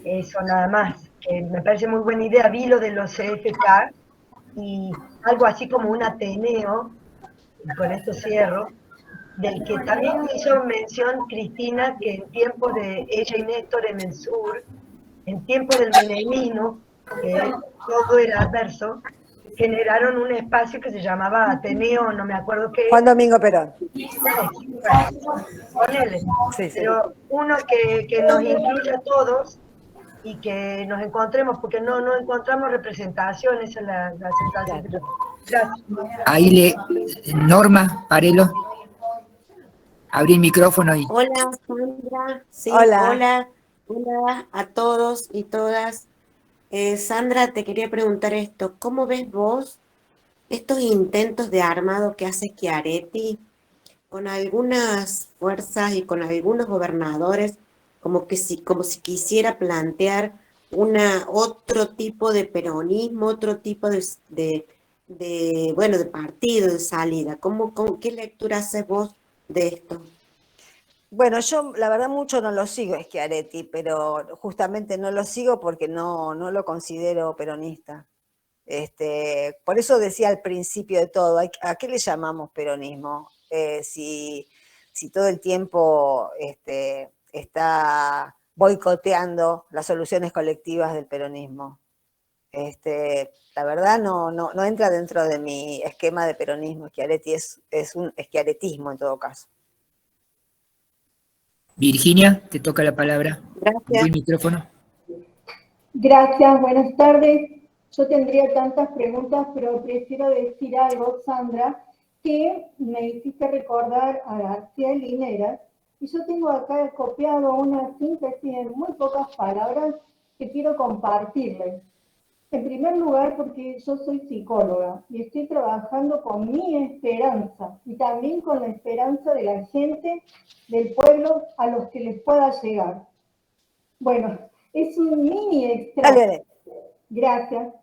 eso nada más. Me parece muy buena idea. Vi lo de los CFK y algo así como un Ateneo, y con esto cierro, del que también hizo mención Cristina, que en tiempos de ella y Néstor en el sur, en tiempos del menemismo, que todo era adverso, generaron un espacio que se llamaba Ateneo, no me acuerdo qué. Juan Domingo Perón. Ponele. Sí, sí. Pero uno que nos incluya a todos y que nos encontremos, porque no encontramos representación, esa es la sensación que yo tengo. Gracias. Ahí Norma Parelo, abrí el micrófono y... Hola, Sandra. Sí, Hola. Hola a todos y todas. Sandra, te quería preguntar esto. ¿Cómo ves vos estos intentos de armado que hace Schiaretti con algunas fuerzas y con algunos gobernadores, como si quisiera plantear otro tipo de peronismo, otro tipo de partido, de salida? ¿Qué lectura haces vos de esto? Bueno, yo la verdad mucho no lo sigo a Schiaretti, pero justamente no lo sigo porque no lo considero peronista. Por eso decía al principio de todo, ¿a qué le llamamos peronismo? Si todo el tiempo está boicoteando las soluciones colectivas del peronismo. La verdad no entra dentro de mi esquema de peronismo. Schiaretti es un schiaretismo en todo caso. Virginia, te toca la palabra. Gracias. El micrófono. Gracias, buenas tardes. Yo tendría tantas preguntas, pero prefiero decir algo, Sandra, que me hiciste recordar a García Linera, y yo tengo acá copiado una síntesis en muy pocas palabras que quiero compartirles. En primer lugar, porque yo soy psicóloga y estoy trabajando con mi esperanza y también con la esperanza de la gente, del pueblo, a los que les pueda llegar. Bueno, es un mini extracto. Dale. Gracias.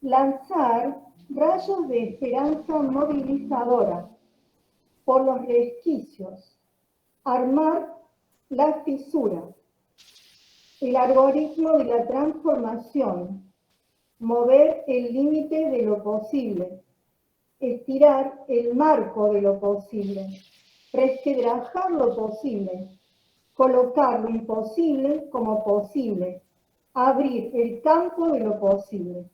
Lanzar rayos de esperanza movilizadora por los resquicios. Armar la fisura. El algoritmo de la transformación. Mover el límite de lo posible. Estirar el marco de lo posible. Resquebrajar lo posible. Colocar lo imposible como posible. Abrir el campo de lo posible.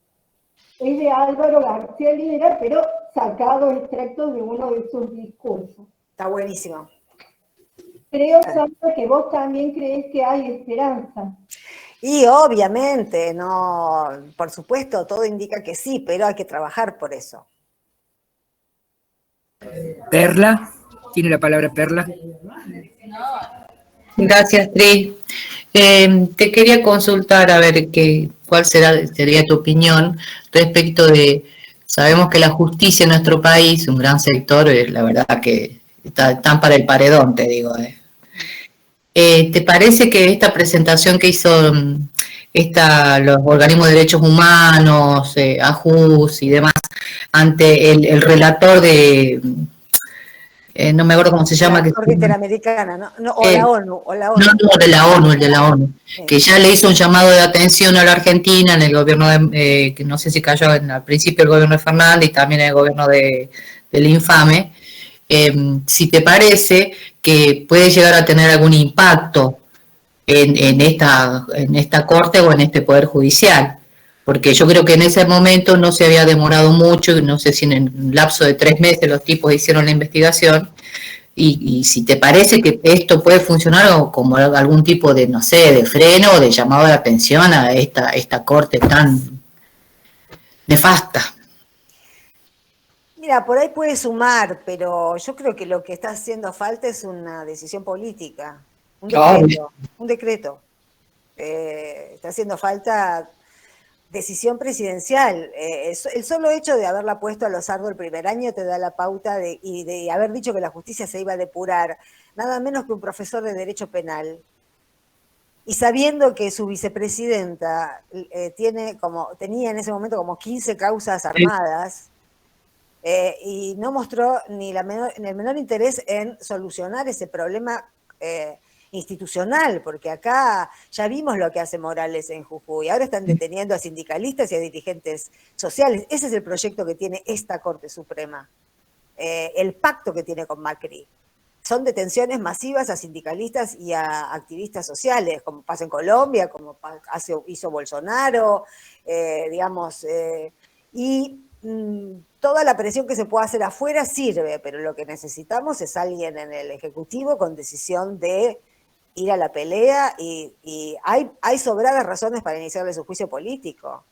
Es de Álvaro García Linera, pero sacado extractos de uno de sus discursos. Está buenísimo. Creo, Sandra, que vos también creés que hay esperanza. Y obviamente, no, por supuesto, todo indica que sí, pero hay que trabajar por eso. Perla, tiene la palabra Perla. Gracias, Tri. Te quería consultar a ver cuál sería tu opinión respecto de Sabemos que la justicia en nuestro país, un gran sector, la verdad que están para el paredón, te digo. ¿Te parece que esta presentación que hizo los organismos de derechos humanos, AJUS y demás, ante el relator de, no me acuerdo cómo se llama, La Corte Interamericana, ¿no? No, o la ONU, o la ONU. No, de la ONU, el de la ONU, que ya le hizo un llamado de atención a la Argentina en el gobierno de, que no sé si cayó al principio el gobierno de Fernández y también en el gobierno del infame, si te parece que puede llegar a tener algún impacto en esta corte o en este poder judicial, porque yo creo que en ese momento no se había demorado mucho, no sé si en el lapso de 3 meses los tipos hicieron la investigación, y si te parece que esto puede funcionar como algún tipo de, no sé, de freno o de llamado de atención a esta corte tan nefasta. Mira, por ahí puede sumar, pero yo creo que lo que está haciendo falta es una decisión política, un decreto. Está haciendo falta decisión presidencial. El solo hecho de haberla puesto a Lozardo el primer año te da la pauta y de haber dicho que la justicia se iba a depurar, nada menos que un profesor de Derecho Penal. Y sabiendo que su vicepresidenta tenía en ese momento como 15 causas armadas, y no mostró ni el menor interés en solucionar ese problema institucional, porque acá ya vimos lo que hace Morales en Jujuy, ahora están deteniendo a sindicalistas y a dirigentes sociales. Ese es el proyecto que tiene esta Corte Suprema, el pacto que tiene con Macri. Son detenciones masivas a sindicalistas y a activistas sociales, como pasa en Colombia, como hizo Bolsonaro, y toda la presión que se pueda hacer afuera sirve, pero lo que necesitamos es alguien en el Ejecutivo con decisión de ir a la pelea, y hay sobradas razones para iniciarle su juicio político.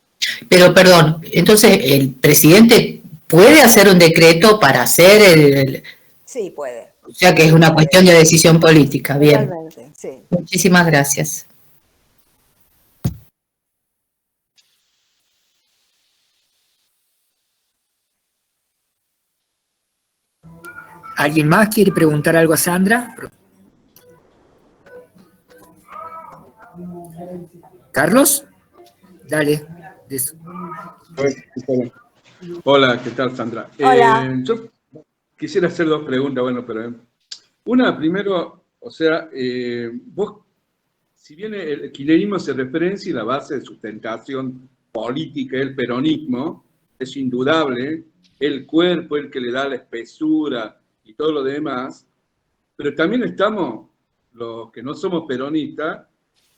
Pero, perdón, entonces, ¿el presidente puede hacer un decreto para hacer Sí, puede. O sea que es una cuestión de decisión política, bien. Realmente, sí. Muchísimas gracias. ¿Alguien más quiere preguntar algo a Sandra? ¿Carlos? Dale. Hola, ¿qué tal, Sandra? Hola. Yo quisiera hacer 2 preguntas, pero una, primero, o sea, vos, si bien el kirchnerismo se referencia y la base de sustentación política, el peronismo, es indudable, el cuerpo, el que le da la espesura y todo lo demás, pero también estamos los que no somos peronistas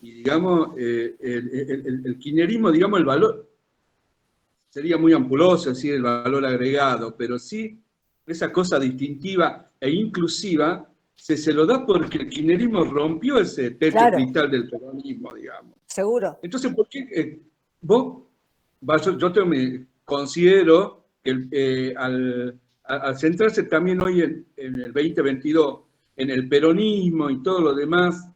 y, digamos, el kirchnerismo, digamos, el valor, sería muy ampuloso decir el valor agregado, pero sí esa cosa distintiva e inclusiva se lo da porque el kirchnerismo rompió ese techo cristal del peronismo, digamos. Seguro. Entonces, ¿por qué yo me considero que al centrarse también hoy en el 2022, en el peronismo y todo lo demás,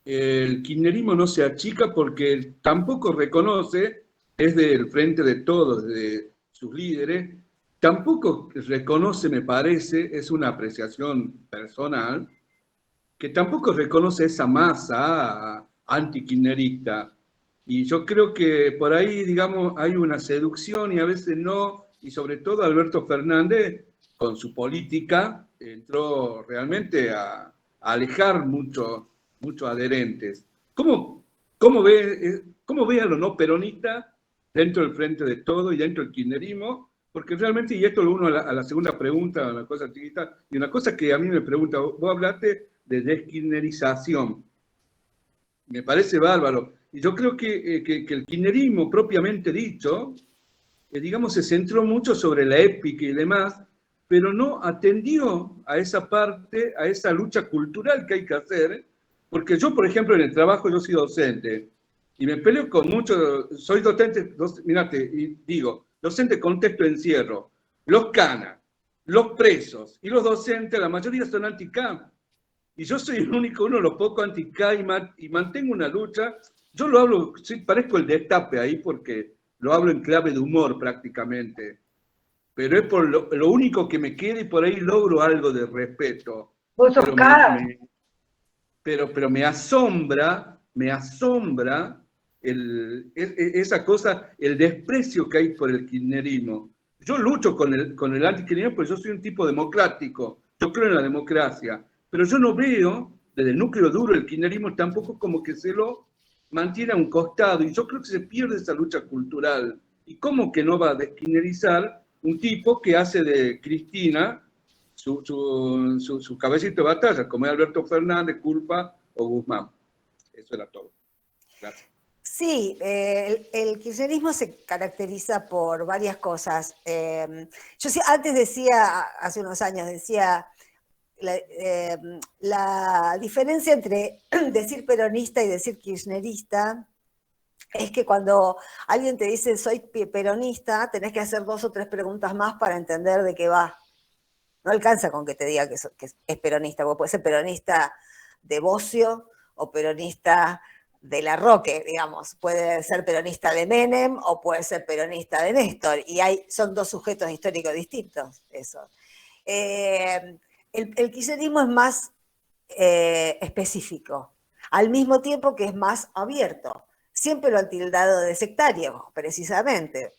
el kirchnerismo no se achica porque tampoco reconoce, desde el frente de todos, de sus líderes, tampoco reconoce, me parece, es una apreciación personal, que tampoco reconoce esa masa anti-kirchnerista. Y yo creo que por ahí, digamos, hay una seducción y a veces no, y sobre todo Alberto Fernández, con su política, entró realmente a alejar muchos adherentes. ¿Cómo ve a los no peronistas dentro del frente de todo y dentro del kirchnerismo? Porque realmente, y esto lo uno a la segunda pregunta, una cosa chiquita, y una cosa que a mí me pregunta, vos hablaste de deskirchnerización. Me parece bárbaro. Y yo creo que el kirchnerismo propiamente dicho, digamos, se centró mucho sobre la épica y demás, pero no atendió a esa parte, a esa lucha cultural que hay que hacer, porque yo, por ejemplo, en el trabajo yo soy docente, y me peleo con muchos, soy docente, mirate, y digo, docente con texto de encierro, los canas, los presos y los docentes, la mayoría son anti-CAM. Y yo soy el único, uno de los pocos anti-CAM y mantengo una lucha. Yo lo hablo, sí, parezco el destape ahí porque lo hablo en clave de humor prácticamente. pero es por lo único que me queda y por ahí logro algo de respeto. Vos sos cara. Pero me asombra esa cosa, el desprecio que hay por el kirchnerismo. Yo lucho con el antikirchnerismo porque yo soy un tipo democrático, yo creo en la democracia, pero yo no veo desde el núcleo duro del kirchnerismo tampoco como que se lo mantiene a un costado, y yo creo que se pierde esa lucha cultural. ¿Y cómo que no va a deskirchnerizar un tipo que hace de Cristina su cabecito de batalla, como es Alberto Fernández, Culpa o Guzmán? Eso era todo. Gracias. Sí, el kirchnerismo se caracteriza por varias cosas. Yo antes decía, hace unos años, decía la diferencia entre decir peronista y decir kirchnerista es que cuando alguien te dice soy peronista, tenés que hacer 2 o 3 preguntas más para entender de qué va. No alcanza con que te diga que es peronista, porque puede ser peronista de Bocio o peronista de Larroque, digamos. Puede ser peronista de Menem o puede ser peronista de Néstor. Y son 2 sujetos históricos distintos, eso. El kirchnerismo es más específico, al mismo tiempo que es más abierto. Siempre lo han tildado de sectario, precisamente.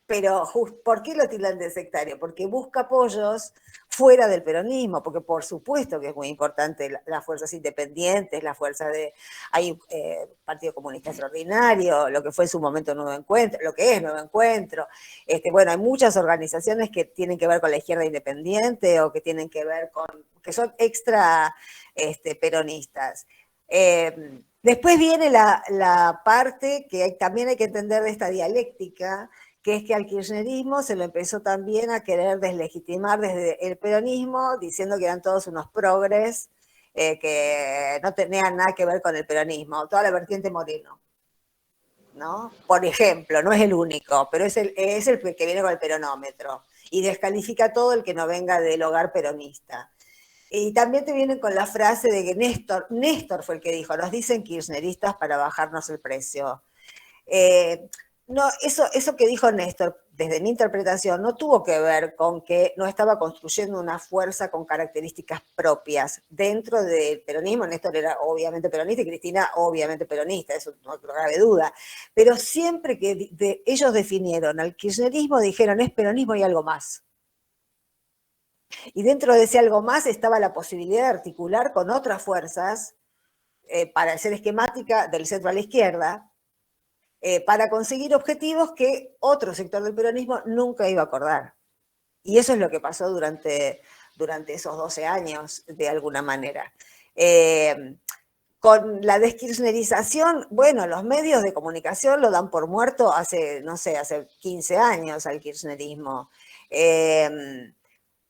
Pero, ¿por qué lo tildan de sectario? Porque busca apoyos fuera del peronismo, porque por supuesto que es muy importante las fuerzas independientes, las fuerzas de... Hay Partido Comunista Extraordinario, lo que fue en su momento Nuevo Encuentro, lo que es Nuevo Encuentro. Bueno, hay muchas organizaciones que tienen que ver con la izquierda independiente o que tienen que ver con... que son extra peronistas. Después viene la parte que también hay que entender de esta dialéctica, que es que al kirchnerismo se lo empezó también a querer deslegitimar desde el peronismo, diciendo que eran todos unos progres, que no tenían nada que ver con el peronismo, toda la vertiente Moreno, ¿no? Por ejemplo, no es el único, pero es el que viene con el peronómetro, y descalifica todo el que no venga del hogar peronista. Y también te vienen con la frase de que Néstor fue el que dijo, nos dicen kirchneristas para bajarnos el precio. No, eso que dijo Néstor, desde mi interpretación, no tuvo que ver con que no estaba construyendo una fuerza con características propias dentro del peronismo. Néstor era obviamente peronista y Cristina obviamente peronista, eso no cabe duda. Pero siempre que ellos definieron al kirchnerismo, dijeron es peronismo y algo más. Y dentro de ese algo más estaba la posibilidad de articular con otras fuerzas, para ser esquemática, del centro a la izquierda, para conseguir objetivos que otro sector del peronismo nunca iba a acordar. Y eso es lo que pasó durante esos 12 años, de alguna manera. Con la deskirchnerización, bueno, los medios de comunicación lo dan por muerto hace 15 años al kirchnerismo.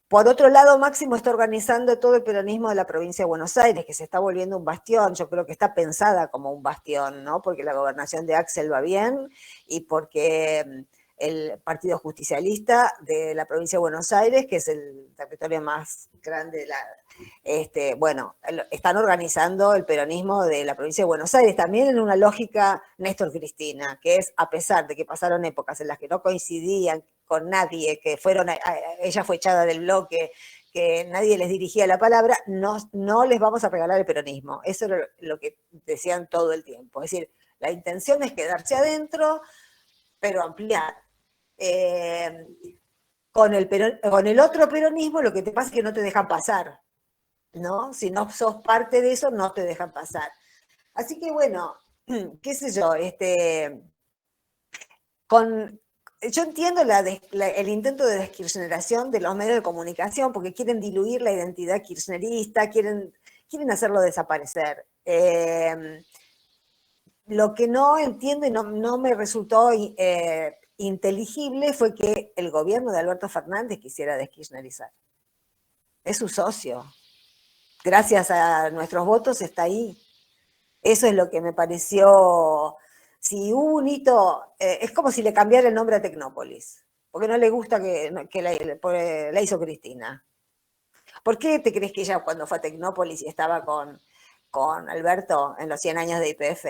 Por otro lado, Máximo está organizando todo el peronismo de la provincia de Buenos Aires, que se está volviendo un bastión. Yo creo que está pensada como un bastión, ¿no? Porque la gobernación de Axel va bien y porque el Partido Justicialista de la provincia de Buenos Aires, que es el territorio más grande de la... bueno, están organizando el peronismo de la provincia de Buenos Aires, también en una lógica Néstor-Cristina, que es, a pesar de que pasaron épocas en las que no coincidían con nadie, que ella fue echada del bloque, que nadie les dirigía la palabra, no les vamos a regalar el peronismo. Eso era lo que decían todo el tiempo. Es decir, la intención es quedarse adentro, pero ampliar. Con el otro peronismo lo que te pasa es que no te dejan pasar, ¿no? Si no sos parte de eso, no te dejan pasar. Así que bueno, qué sé yo, yo entiendo el intento de deskirchneración de los medios de comunicación porque quieren diluir la identidad kirchnerista, quieren hacerlo desaparecer. Lo que no entiendo y no me resultó inteligible fue que el gobierno de Alberto Fernández quisiera deskirchnerizar. Es su socio. Gracias a nuestros votos está ahí. Eso es lo que me pareció... Si hubo un hito, es como si le cambiara el nombre a Tecnópolis, porque no le gusta que la hizo Cristina. ¿Por qué te crees que ella cuando fue a Tecnópolis y estaba con Alberto en los 100 años de YPF,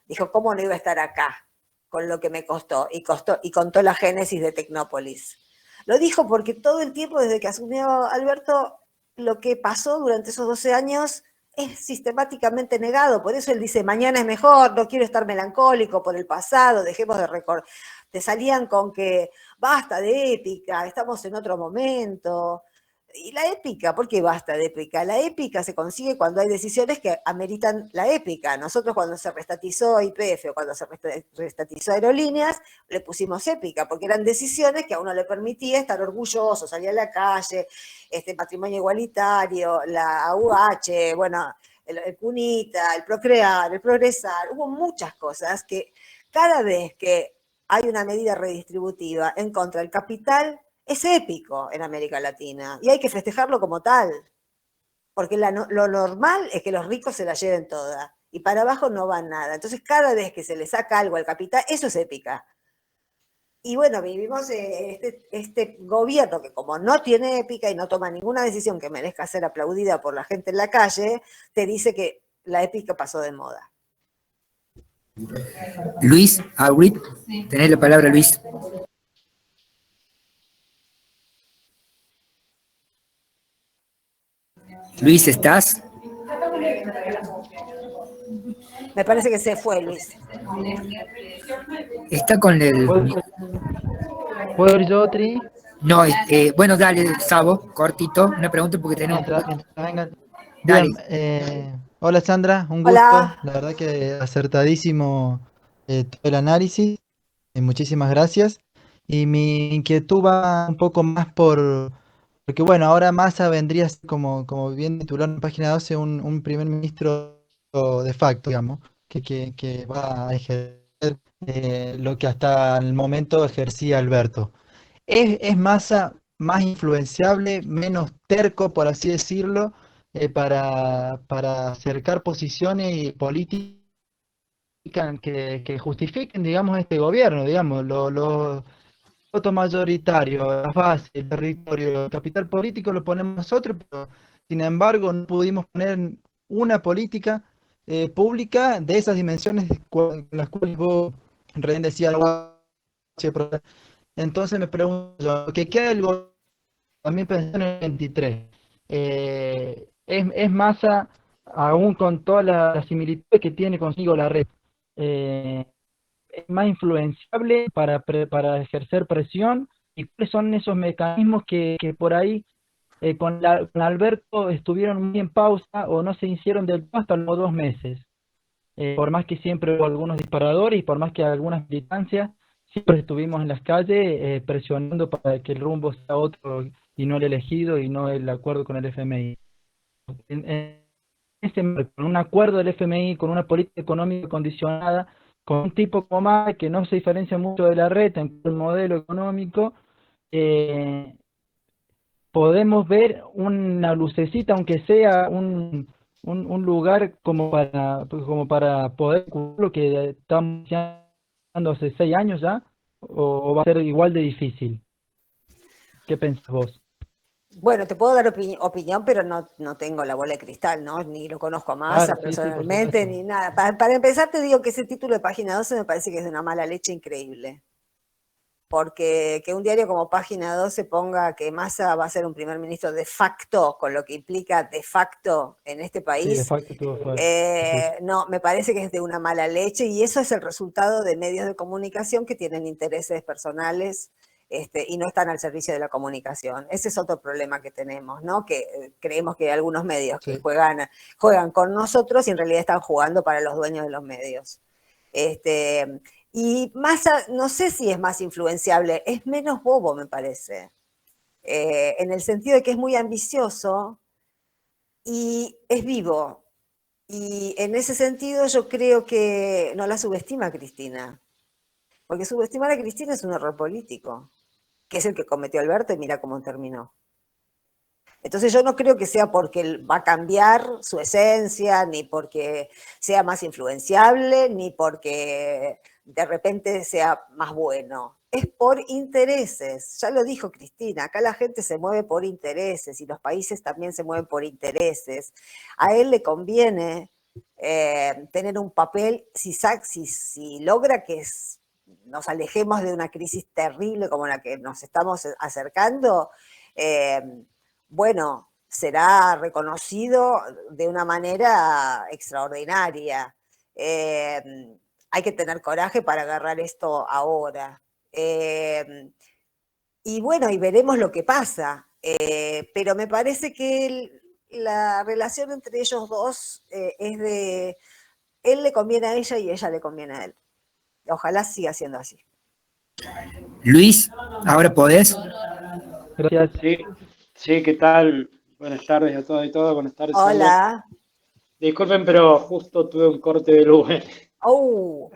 dijo, ¿cómo no iba a estar acá con lo que me costó? Y contó la génesis de Tecnópolis. Lo dijo porque todo el tiempo desde que asumió Alberto, lo que pasó durante esos 12 años es sistemáticamente negado. Por eso él dice, mañana es mejor, no quiero estar melancólico por el pasado, dejemos de recordar. Te salían con que basta de épica, estamos en otro momento. Y la épica, ¿por qué basta de épica? La épica se consigue cuando hay decisiones que ameritan la épica. Nosotros cuando se restatizó YPF o cuando se restatizó Aerolíneas, le pusimos épica, porque eran decisiones que a uno le permitía estar orgulloso, salir a la calle, matrimonio igualitario, la AUH, bueno, el CUNITA, el Procrear, el Progresar. Hubo muchas cosas que cada vez que hay una medida redistributiva en contra del capital, es épico en América Latina y hay que festejarlo como tal, porque lo normal es que los ricos se la lleven toda y para abajo no va nada. Entonces cada vez que se le saca algo al capital, eso es épica. Y bueno, vivimos este gobierno que como no tiene épica y no toma ninguna decisión que merezca ser aplaudida por la gente en la calle, te dice que la épica pasó de moda. Luis Aurit, tenés la palabra, Luis. Luis, ¿estás? Me parece que se fue, Luis. Está con el... ¿Puedo ir yo, Tri? No, bueno, dale, Sabo, cortito, una pregunta porque tenemos... Mientras vengan. Dale. Bien, hola Sandra, un gusto. Hola. La verdad que acertadísimo todo el análisis. Muchísimas gracias. Y mi inquietud va un poco más porque bueno, ahora Massa vendría a ser como bien titulado en página 12, un primer ministro de facto, digamos, que va a ejercer lo que hasta el momento ejercía Alberto. ¿Es Massa más influenciable, menos terco, por así decirlo, para acercar posiciones y políticas que justifiquen, digamos, este gobierno, digamos, los votos mayoritarios, las bases, el territorio, el capital político lo ponemos nosotros, pero sin embargo no pudimos poner una política pública de esas dimensiones con las cuales vos recién decías algo. Entonces me pregunto yo, ¿qué queda del gobierno? También pensé en el 23. Es Massa, aún con todas las similitudes que tiene consigo la red, es más influenciable para ejercer presión, y cuáles son esos mecanismos que por ahí con Alberto estuvieron muy en pausa o no se hicieron del todo hasta los 2 meses. Por más que siempre hubo algunos disparadores y por más que algunas militancias, siempre estuvimos en las calles presionando para que el rumbo sea otro y no el elegido y no el acuerdo con el FMI. Con un acuerdo del FMI, con una política económica condicionada, con un tipo como Massa que no se diferencia mucho de la red en el modelo económico, podemos ver una lucecita, aunque sea un lugar como para poder cumplir lo que estamos haciendo hace 6 años ya, o va a ser igual de difícil. ¿Qué pensás vos? Bueno, te puedo dar opinión, pero no tengo la bola de cristal, ¿no? Ni lo conozco a Massa Claro, sí, personalmente, ni nada. Para empezar, te digo que ese título de página 12 me parece que es de una mala leche increíble. Porque que un diario como Página 12 ponga que Massa va a ser un primer ministro de facto, con lo que implica de facto en este país, Sí, de facto estuvo fuera. no, me parece que es de una mala leche, y eso es el resultado de medios de comunicación que tienen intereses personales y no están al servicio de la comunicación. Ese es otro problema que tenemos, ¿no? Que creemos que hay algunos medios que juegan con nosotros y en realidad están jugando para los dueños de los medios. Y Massa, no sé si es más influenciable, es menos bobo, me parece, en el sentido de que es muy ambicioso y es vivo. Y en ese sentido yo creo que no la subestima a Cristina, porque subestimar a Cristina es un error político, que es el que cometió Alberto y mira cómo terminó. Entonces yo no creo que sea porque va a cambiar su esencia, ni porque sea más influenciable, ni porque de repente sea más bueno. Es por intereses, ya lo dijo Cristina, acá la gente se mueve por intereses y los países también se mueven por intereses. A él le conviene tener un papel, si logra que nos alejemos de una crisis terrible como la que nos estamos acercando, bueno, será reconocido de una manera extraordinaria. Hay que tener coraje para agarrar esto ahora. Y bueno, y veremos lo que pasa. Pero me parece que la relación entre ellos dos es de él le conviene a ella y ella le conviene a él. Ojalá siga siendo así. Luis, ¿ahora podés? Gracias. Sí, ¿qué tal? Buenas tardes a todos y todas. Buenas tardes, Sandra. Hola. Disculpen, pero justo tuve un corte de luz. Oh.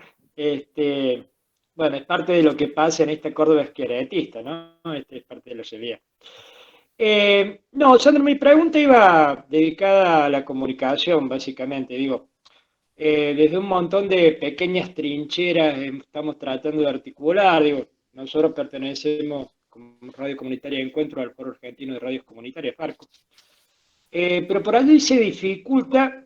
Bueno, es parte de lo que pasa en esta Córdoba esqueletista, ¿no? Es parte de la realidad. No, Sandra, mi pregunta iba dedicada a la comunicación, básicamente. Digo, desde un montón de pequeñas trincheras estamos tratando de articular. Digo, nosotros pertenecemos como Radio Comunitaria de Encuentro al Foro Argentino de Radios Comunitarias, FARCO. Pero por allí se dificulta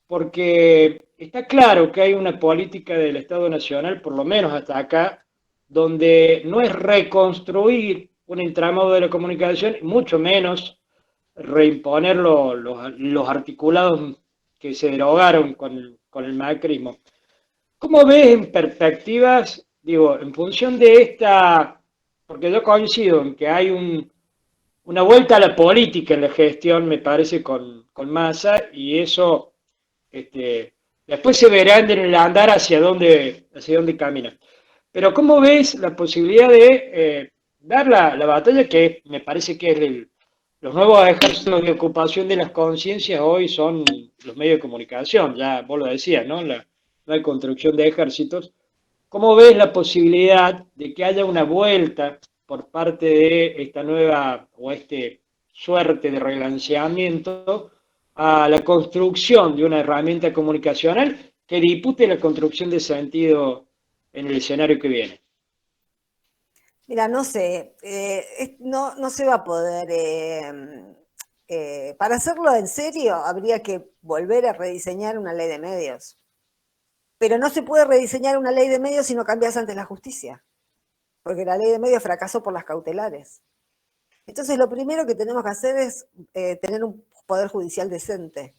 porque está claro que hay una política del Estado Nacional, por lo menos hasta acá, donde no es reconstruir un entramado de la comunicación, mucho menos reimponer los articulados que se derogaron con el macrismo. ¿Cómo ves en perspectivas, digo, en función de esta, porque yo coincido en que hay una vuelta a la política en la gestión, me parece, con Massa, y eso después se verá en el andar hacia dónde camina. Pero ¿cómo ves la posibilidad de dar la batalla que me parece que es los nuevos ejércitos de ocupación de las conciencias hoy son los medios de comunicación? Ya vos lo decías, ¿no? La construcción de ejércitos. ¿Cómo ves la posibilidad de que haya una vuelta por parte de esta nueva o suerte de relanceamiento a la construcción de una herramienta comunicacional que dispute la construcción de sentido en el escenario que viene? Mira, no sé, no se va a poder, para hacerlo en serio habría que volver a rediseñar una ley de medios, pero no se puede rediseñar una ley de medios si no cambias ante la justicia, porque la ley de medios fracasó por las cautelares. Entonces lo primero que tenemos que hacer es tener un poder judicial decente.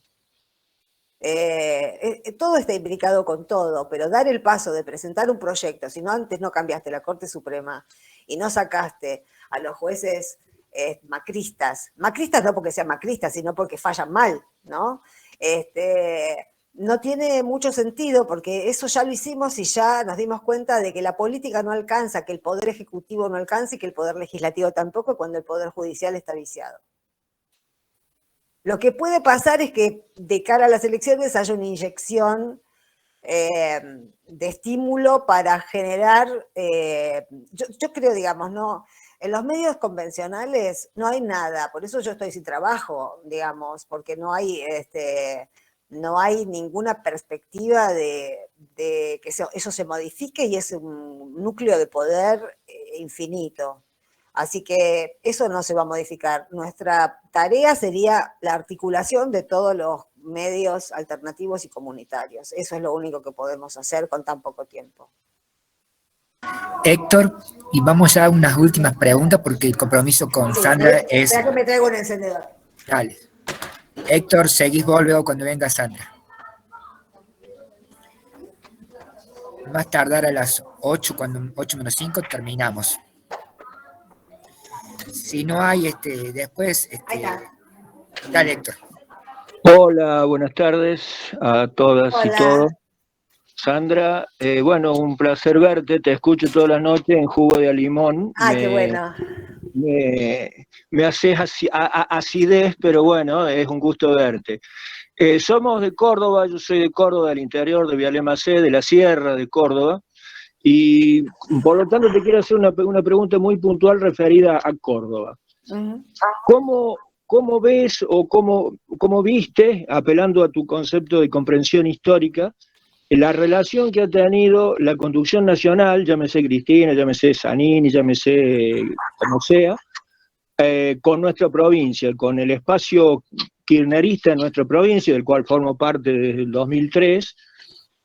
Todo está implicado con todo, pero dar el paso de presentar un proyecto, si no antes no cambiaste la Corte Suprema y no sacaste a los jueces macristas no porque sean macristas, sino porque fallan mal, ¿no? No tiene mucho sentido porque eso ya lo hicimos y ya nos dimos cuenta de que la política no alcanza, que el poder ejecutivo no alcanza y que el poder legislativo tampoco cuando el poder judicial está viciado. Lo que puede pasar es que de cara a las elecciones haya una inyección de estímulo para generar, yo creo, digamos, no, en los medios convencionales no hay nada, por eso yo estoy sin trabajo, digamos, porque no hay ninguna perspectiva de que eso se modifique y es un núcleo de poder infinito. Así que eso no se va a modificar. Nuestra tarea sería la articulación de todos los medios alternativos y comunitarios. Eso es lo único que podemos hacer con tan poco tiempo. Héctor, y vamos a unas últimas preguntas porque el compromiso con Sandra es... Espera que me traigo un encendedor. Dale. Héctor, seguís vos luego cuando venga Sandra. Más tardar a las 8, cuando 8 menos 5 terminamos. Si no hay, después... Ahí está. Dale, Héctor. Hola, buenas tardes a todas Hola. y todos. Sandra, bueno, un placer verte, te escucho todas las noches en Jugo de Limón. Qué bueno. Me haces acidez, pero bueno, es un gusto verte. Somos de Córdoba, yo soy de Córdoba, del interior de Vialema-C, de la Sierra de Córdoba, y por lo tanto te quiero hacer una pregunta muy puntual referida a Córdoba. Uh-huh. ¿Cómo ves o cómo viste, apelando a tu concepto de comprensión histórica, la relación que ha tenido la conducción nacional, llámese Cristina, llámese Zanini, llámese como sea, con nuestra provincia, con el espacio kirchnerista en nuestra provincia, del cual formo parte desde el 2003,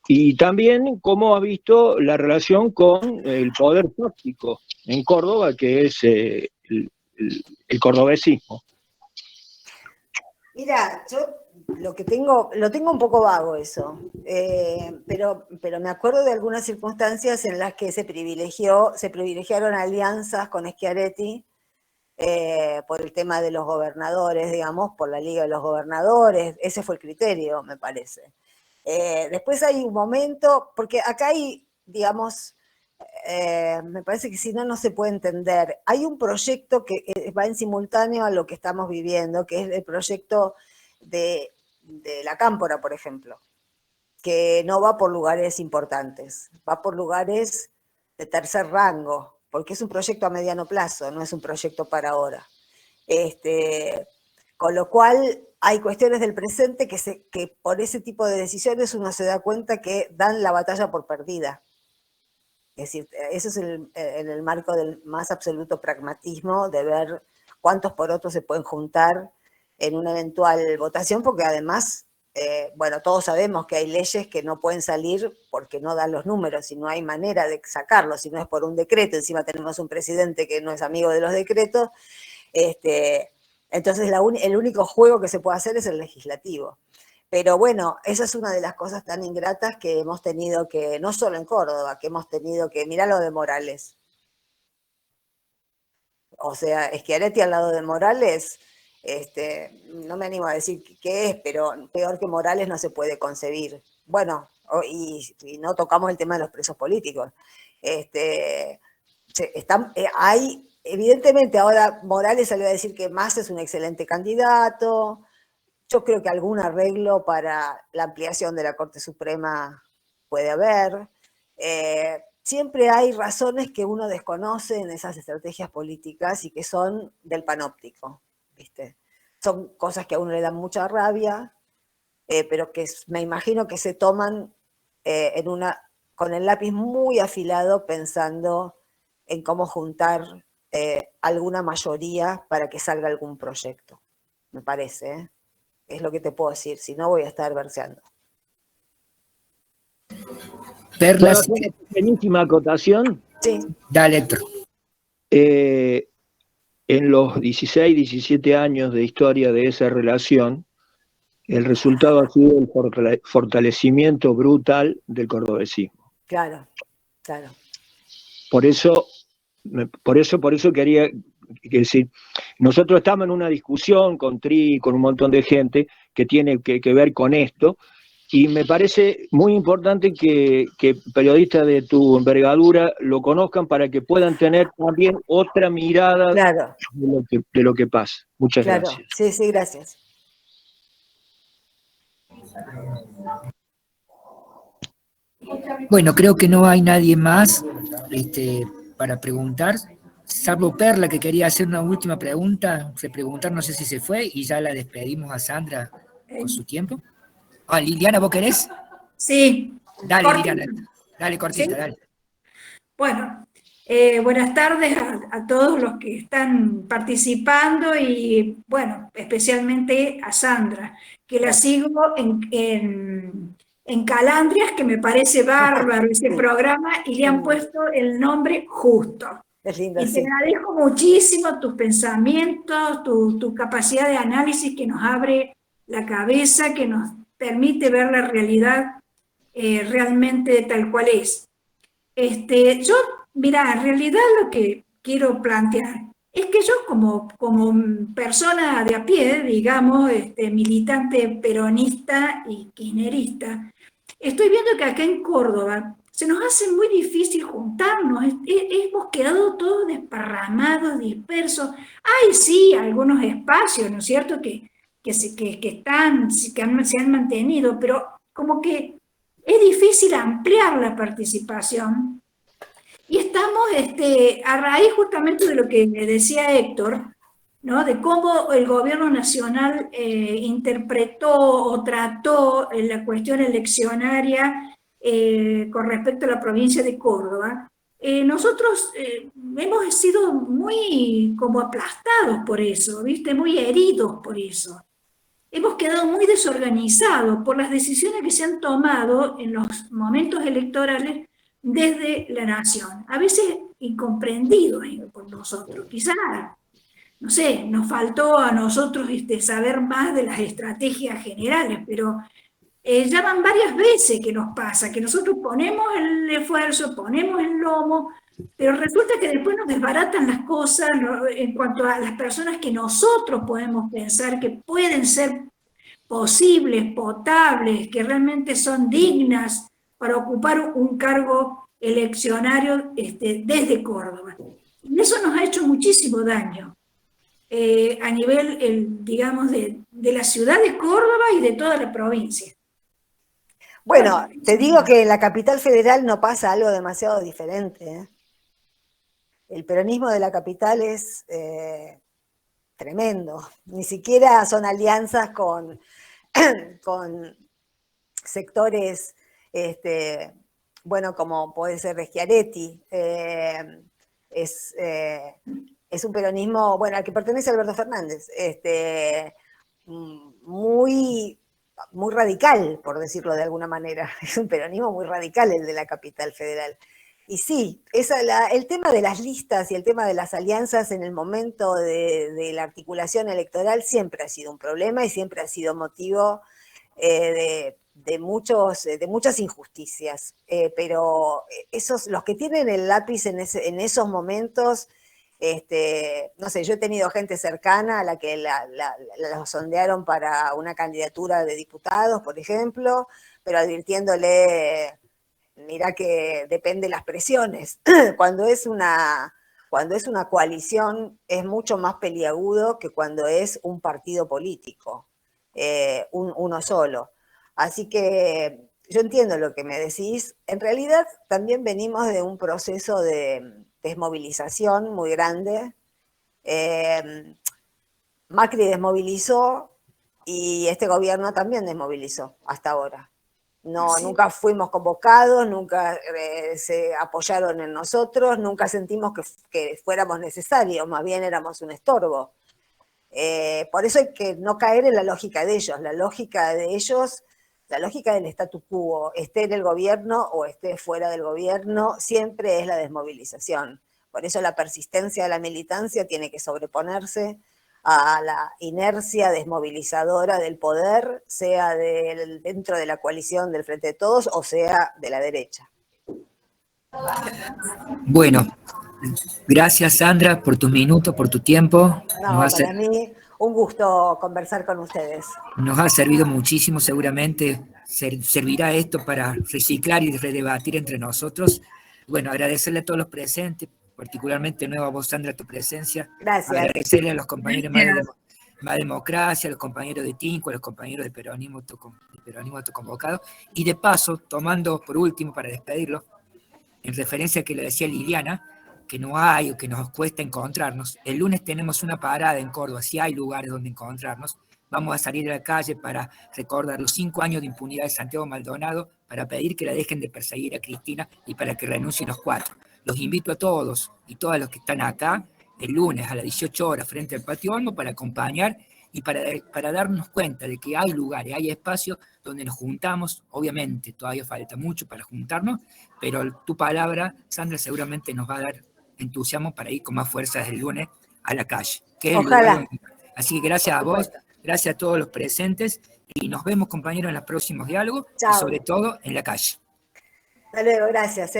Y también cómo ha visto la relación con el poder fáctico en Córdoba, que es el cordobesismo. Mira, yo lo tengo un poco vago eso, pero me acuerdo de algunas circunstancias en las que se privilegiaron alianzas con Schiaretti por el tema de los gobernadores, digamos, por la Liga de los Gobernadores, ese fue el criterio, me parece. Después hay un momento, porque acá hay, digamos, me parece que si no, no se puede entender. Hay un proyecto que va en simultáneo a lo que estamos viviendo, que es el proyecto de la Cámpora, por ejemplo, que no va por lugares importantes, va por lugares de tercer rango, porque es un proyecto a mediano plazo, no es un proyecto para ahora. Con lo cual hay cuestiones del presente que por ese tipo de decisiones uno se da cuenta que dan la batalla por perdida. Es decir, eso es en el marco del más absoluto pragmatismo, de ver cuántos porotos se pueden juntar en una eventual votación, porque además, bueno, todos sabemos que hay leyes que no pueden salir porque no dan los números y no hay manera de sacarlos, si no es por un decreto. Encima tenemos un presidente que no es amigo de los decretos. Entonces el único juego que se puede hacer es el legislativo. Pero bueno, esa es una de las cosas tan ingratas que hemos tenido que, no solo en Córdoba, que hemos tenido que, mirá lo de Morales. O sea, Schiaretti al lado de Morales, no me animo a decir qué es, pero peor que Morales no se puede concebir. Bueno, y no tocamos el tema de los presos políticos. Hay, evidentemente ahora Morales salió a decir que Massa es un excelente candidato. Yo creo que algún arreglo para la ampliación de la Corte Suprema puede haber. Siempre hay razones que uno desconoce en esas estrategias políticas y que son del panóptico, ¿viste? Son cosas que a uno le dan mucha rabia, pero que me imagino que se toman con el lápiz muy afilado pensando en cómo juntar alguna mayoría para que salga algún proyecto, me parece, ¿eh? Es lo que te puedo decir, si no voy a estar verseando. ¿Puedo hacer una pequeñísima acotación? Sí. Dale, Héctor. En los 16, 17 años de historia de esa relación, el resultado ha sido el fortalecimiento brutal del cordobesismo. Claro, claro. Por eso quería decir, nosotros estamos en una discusión con Tri, con un montón de gente que tiene que ver con esto, y me parece muy importante que periodistas de tu envergadura lo conozcan para que puedan tener también otra mirada, claro, de lo que pasa. Muchas gracias. Sí, gracias. Bueno, creo que no hay nadie más para preguntar, salvo Perla, que quería hacer una última pregunta, no sé si se fue, y ya la despedimos a Sandra con su tiempo. Liliana, ¿vos querés? Sí. Dale, cortita. Liliana, dale, cortita, ¿sí? Dale. Bueno, buenas tardes a todos los que están participando y, bueno, especialmente a Sandra, que la sigo en Calandrias, que me parece bárbaro ese programa, y le han puesto el nombre justo. Es lindo, y te agradezco muchísimo tus pensamientos, tu capacidad de análisis que nos abre la cabeza, que nos permite ver la realidad realmente tal cual es. Yo, mira, en realidad lo que quiero plantear es que yo como persona de a pie, digamos, militante peronista y kirchnerista, estoy viendo que acá en Córdoba se nos hace muy difícil juntarnos, hemos quedado todos desparramados, dispersos. Hay sí algunos espacios, ¿no es cierto?, que se han mantenido, pero como que es difícil ampliar la participación. Y estamos a raíz justamente de lo que decía Héctor, ¿no?, de cómo el gobierno nacional interpretó o trató la cuestión eleccionaria con respecto a la provincia de Córdoba. Nosotros hemos sido muy como aplastados por eso, ¿viste?, muy heridos por eso. hemos quedado muy desorganizados por las decisiones que se han tomado en los momentos electorales desde la nación, a veces incomprendidos por nosotros. Quizás, no sé, nos faltó a nosotros saber más de las estrategias generales, pero ya van varias veces que nos pasa, que nosotros ponemos el esfuerzo, ponemos el lomo, pero resulta que después nos desbaratan las cosas en cuanto a las personas que nosotros podemos pensar que pueden ser posibles, potables, que realmente son dignas para ocupar un cargo eleccionario desde Córdoba. Y eso nos ha hecho muchísimo daño a nivel, digamos, de la ciudad de Córdoba y de toda la provincia. Bueno, te digo que en la capital federal no pasa algo demasiado diferente, ¿eh? El peronismo de la capital es tremendo. Ni siquiera son alianzas con sectores, bueno, como puede ser de Schiaretti. Es un peronismo, bueno, al que pertenece Alberto Fernández, muy radical, por decirlo de alguna manera. Es un peronismo muy radical el de la capital federal. Y sí, el tema de las listas y el tema de las alianzas en el momento de la articulación electoral siempre ha sido un problema y siempre ha sido motivo de muchas injusticias. Pero los que tienen el lápiz en esos momentos, no sé, yo he tenido gente cercana a la que la sondearon para una candidatura de diputados, por ejemplo, pero advirtiéndole, mira que depende de las presiones. Cuando es una coalición es mucho más peliagudo que cuando es un partido político, uno solo. Así que yo entiendo lo que me decís. En realidad también venimos de un proceso de desmovilización muy grande. Macri desmovilizó y este gobierno también desmovilizó hasta ahora. No, sí. Nunca fuimos convocados, nunca se apoyaron en nosotros, nunca sentimos que fuéramos necesarios, más bien éramos un estorbo. Por eso hay que no caer en la lógica de ellos. La lógica del statu quo, esté en el gobierno o esté fuera del gobierno, siempre es la desmovilización. Por eso la persistencia de la militancia tiene que sobreponerse a la inercia desmovilizadora del poder, sea dentro de la coalición del Frente de Todos o sea de la derecha. Bueno, gracias Sandra por tus minutos, por tu tiempo. No, para mí un gusto conversar con ustedes. Nos ha servido muchísimo, seguramente servirá esto para reciclar y redebatir entre nosotros. Bueno, agradecerle a todos los presentes, particularmente nuevo a vos, Sandra, tu presencia. Gracias. Agradecerle a los compañeros Más Democracia, a los compañeros de TINCO, a los compañeros de Peronismo Autoconvocado. Y de paso, tomando por último, para despedirlo, en referencia a que le decía Liliana, que no hay o que nos cuesta encontrarnos. El lunes tenemos una parada en Córdoba, si hay lugares donde encontrarnos. Vamos a salir a la calle para recordar los 5 años de impunidad de Santiago Maldonado, para pedir que la dejen de perseguir a Cristina y para que renuncien los 4. Los invito a todos y todas los que están acá el lunes a las 18 horas frente al Patio Olmo para acompañar y para darnos cuenta de que hay lugares, hay espacios donde nos juntamos. Obviamente todavía falta mucho para juntarnos, pero tu palabra, Sandra, seguramente nos va a dar entusiasmo para ir con más fuerza desde el lunes a la calle. Ojalá. Así que gracias a vos, gracias a todos los presentes y nos vemos, compañeros, en los próximos diálogos. Chao. Y sobre todo en la calle. Hasta luego, gracias.